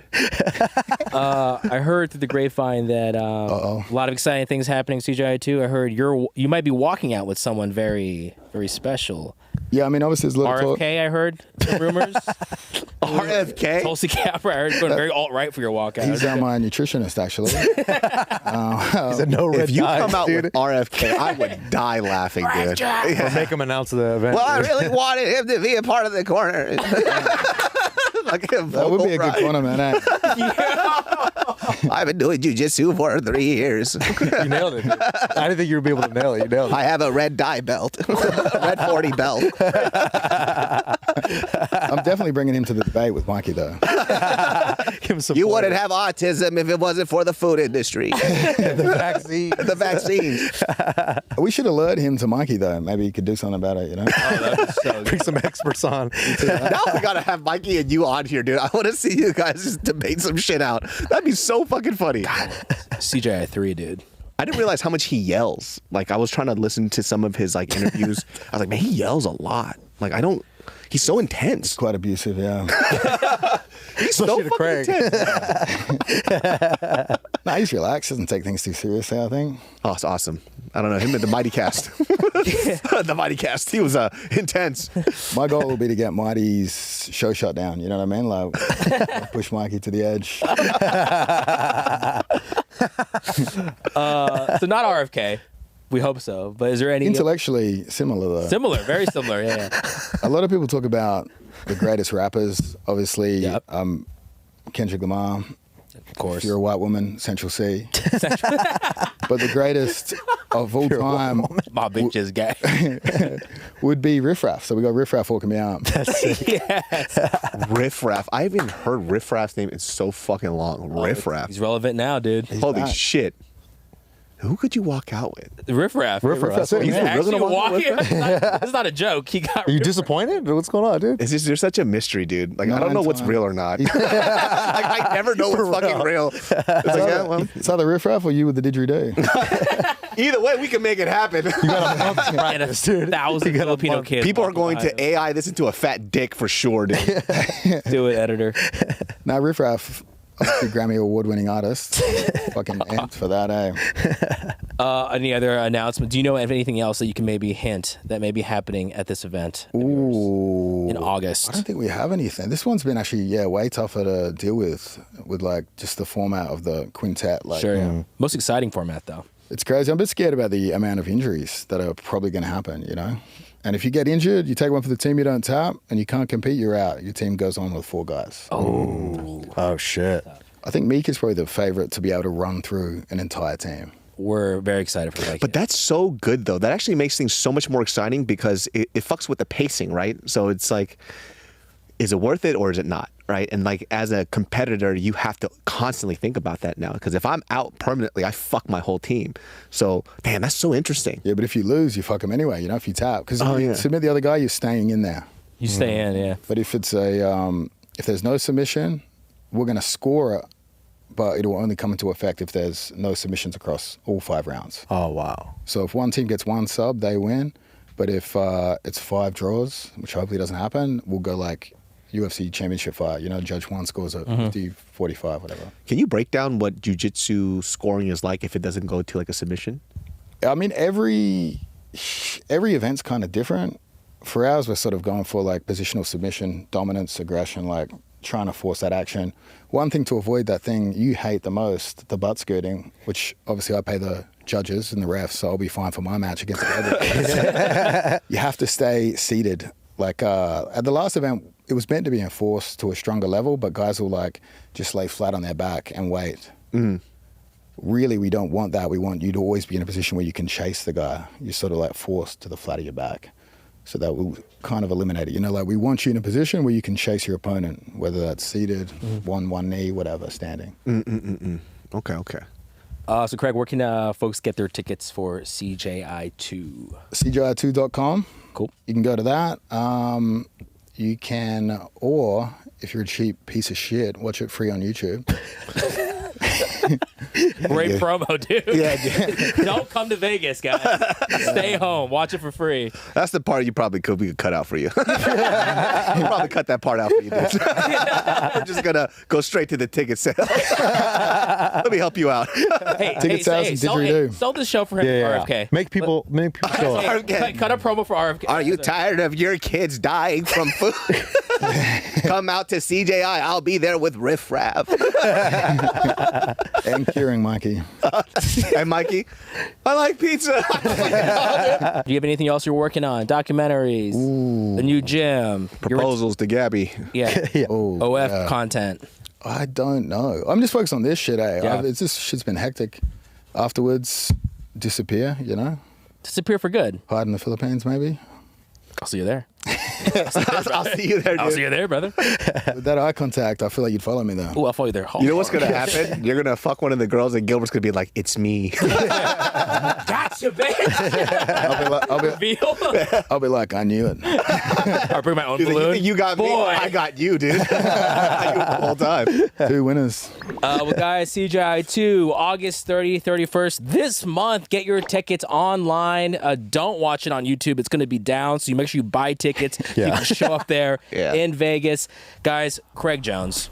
I heard through the grapevine that a lot of exciting things happening at CJI too. I heard you might be walking out with someone very, very special. Yeah, I mean, obviously there's a lot of talk. RFK, I heard some rumors. RFK? Tulsi Capper, I heard going very alt-right for your walkout. He's my nutritionist, actually. He said no red If you dyes, come out dude. with RFK, I would die laughing, dude. Or make him announce the event. Well, I really wanted him to be a part of the corner. Like a That would be a good corner, man. Eh? I've been doing jiu-jitsu for 3 years. You nailed it, dude. I didn't think you would be able to nail it. You nailed it. I have a red dye belt, red 40 belt. I'm definitely bringing him to the debate with Mikey, though. Give him some You flavor. wouldn't have autism if it wasn't for the food industry, the vaccine. the vaccines. We should alert him to Mikey, though. Maybe he could do something about it, you know? Bring some experts on. Now we gotta have Mikey and you on here, dude. I want to see you guys just debate some shit out. That'd be so fucking funny. CJI 3, dude. I didn't realize how much he yells. Like, I was trying to listen to some of his like interviews. I was like, man, he yells a lot. Like, he's so intense. Quite abusive, yeah. He's so Especially to fucking Craig. intense. No, he's relaxed. Doesn't take things too seriously, I think. Oh, it's awesome. I don't know him at the Mighty Cast. The Mighty Cast. He was intense. My goal will be to get Mikey's show shut down. You know what I mean? Like, push Mikey to the edge. So not RFK. We hope so. But is there any Intellectually similar, though. similar? Very similar. Yeah. A lot of people talk about the greatest rappers. Obviously, Yep. Kendrick Lamar. Of course. If you're a white woman, Central C. But the greatest of all time My bitch is gay. would be Riff Raff. So we got Riff Raff walking me out. That's sick. Yes. Riff Raff. I haven't heard Riff Raff's name in so fucking long. Riff Raff. He's relevant now, dude. Holy back. shit. Who could you walk out with? Riff Raff. Riff Raff. That's it. He's He's really actually gonna walk walking. It's not a joke. He got. Are you Riff Raff. disappointed? What's going on, dude? It's just, you're such a mystery, dude. Like, I don't know what's real or not. Like, I never know what's fucking real. It's like, yeah, well, It's either Riff Raff or you with the didgeridoo. either way, we can make it happen. And 1,000 Filipino kids. People are walking going to behind him. AI this into a fat dick for sure, dude. Do it, editor. Now, Riff Raff, obviously Grammy award-winning artist. Fucking amped for that, eh? Any other announcements? Do you know of anything else that you can maybe hint that may be happening at this event Ooh. in August? I don't think we have anything. This one's been actually, way tougher to deal with like just the format of the quintet. Like, Sure. Yeah. Most exciting format, though. It's crazy. I'm a bit scared about the amount of injuries that are probably going to happen, you know? And if you get injured, you take one for the team, you don't tap, and you can't compete, you're out. Your team goes on with 4 guys. Oh, shit. I think Meek is probably the favorite to be able to run through an entire team. We're very excited for that. But that's so good, though. That actually makes things so much more exciting because it fucks with the pacing, right? So it's like, is it worth it or is it not, right? And like, as a competitor, you have to constantly think about that now. Because if I'm out permanently, I fuck my whole team. So, damn, that's so interesting. Yeah, but if you lose, you fuck them anyway, you know, if you tap. Because if you yeah. submit the other guy, you're staying in there. You stay in, yeah. But if it's if there's no submission, we're going to score it, but it will only come into effect if there's no submissions across all 5 rounds. Oh, wow. So if one team gets 1 sub, they win. But if it's 5 draws, which hopefully doesn't happen, we'll go like UFC championship fight. You know, judge 1 scores at 50, 45, whatever. Can you break down what jiu-jitsu scoring is like if it doesn't go to like a submission? I mean, every event's kind of different. For ours, we're sort of going for like positional submission, dominance, aggression, like trying to force that action. One thing to avoid that thing you hate the most, the butt skirting, which obviously I pay the judges and the refs, so I'll be fine for my match against the other. You have to stay seated. Like at the last event, it was meant to be enforced to a stronger level, but guys will like just lay flat on their back and wait. Really, we don't want that. We want you to always be in a position where you can chase the guy. You're sort of like forced to the flat of your back. So that will kind of eliminate it. You know, like we want you in a position where you can chase your opponent, whether that's seated, one knee, whatever, standing. Okay. So, Craig, where can folks get their tickets for CJI2? CJI2.com. Cool. You can go to that. You can, or if you're a cheap piece of shit, watch it free on YouTube. Great promo, dude. Yeah. Don't come to Vegas, guys. Stay home. Watch it for free. That's the part we could cut out for you. We'll probably cut that part out for you, dude. We're just going to go straight to the ticket sales. Let me help you out. Ticket sales and didgeridoo. Sell this show for him, RFK. Make people show up. Cut a promo for RFK. Are you tired of your kids dying from food? Come out to CJI. I'll be there with Riff Raff. And curing Mikey. And Mikey, I like pizza. Do you have anything else you're working on? Documentaries, the new gym, Proposals to Gabi. OF content. I don't know. I'm just focused on this shit, eh? Yeah. It's just shit's been hectic. Afterwards, disappear, you know? Disappear for good. Hide in the Philippines, maybe? I'll see you there. I'll see you there, dude. I'll see you there, brother. With that eye contact, I feel like you'd follow me though. Oh, I'll follow you there. You know what's going to happen? You're going to fuck one of the girls and Gilbert's going to be like, it's me. Gotcha, bitch. I'll be like, I knew it. I'll bring my own He's like, balloon. you think you got me? Boy. I got you, dude. I got you the whole time. 2 winners. Well, guys, CJI 2, August 30th, 31st. This month, get your tickets online. Don't watch it on YouTube. It's going to be down, so you make sure you buy tickets. You can show up there in Vegas. Guys, Craig Jones.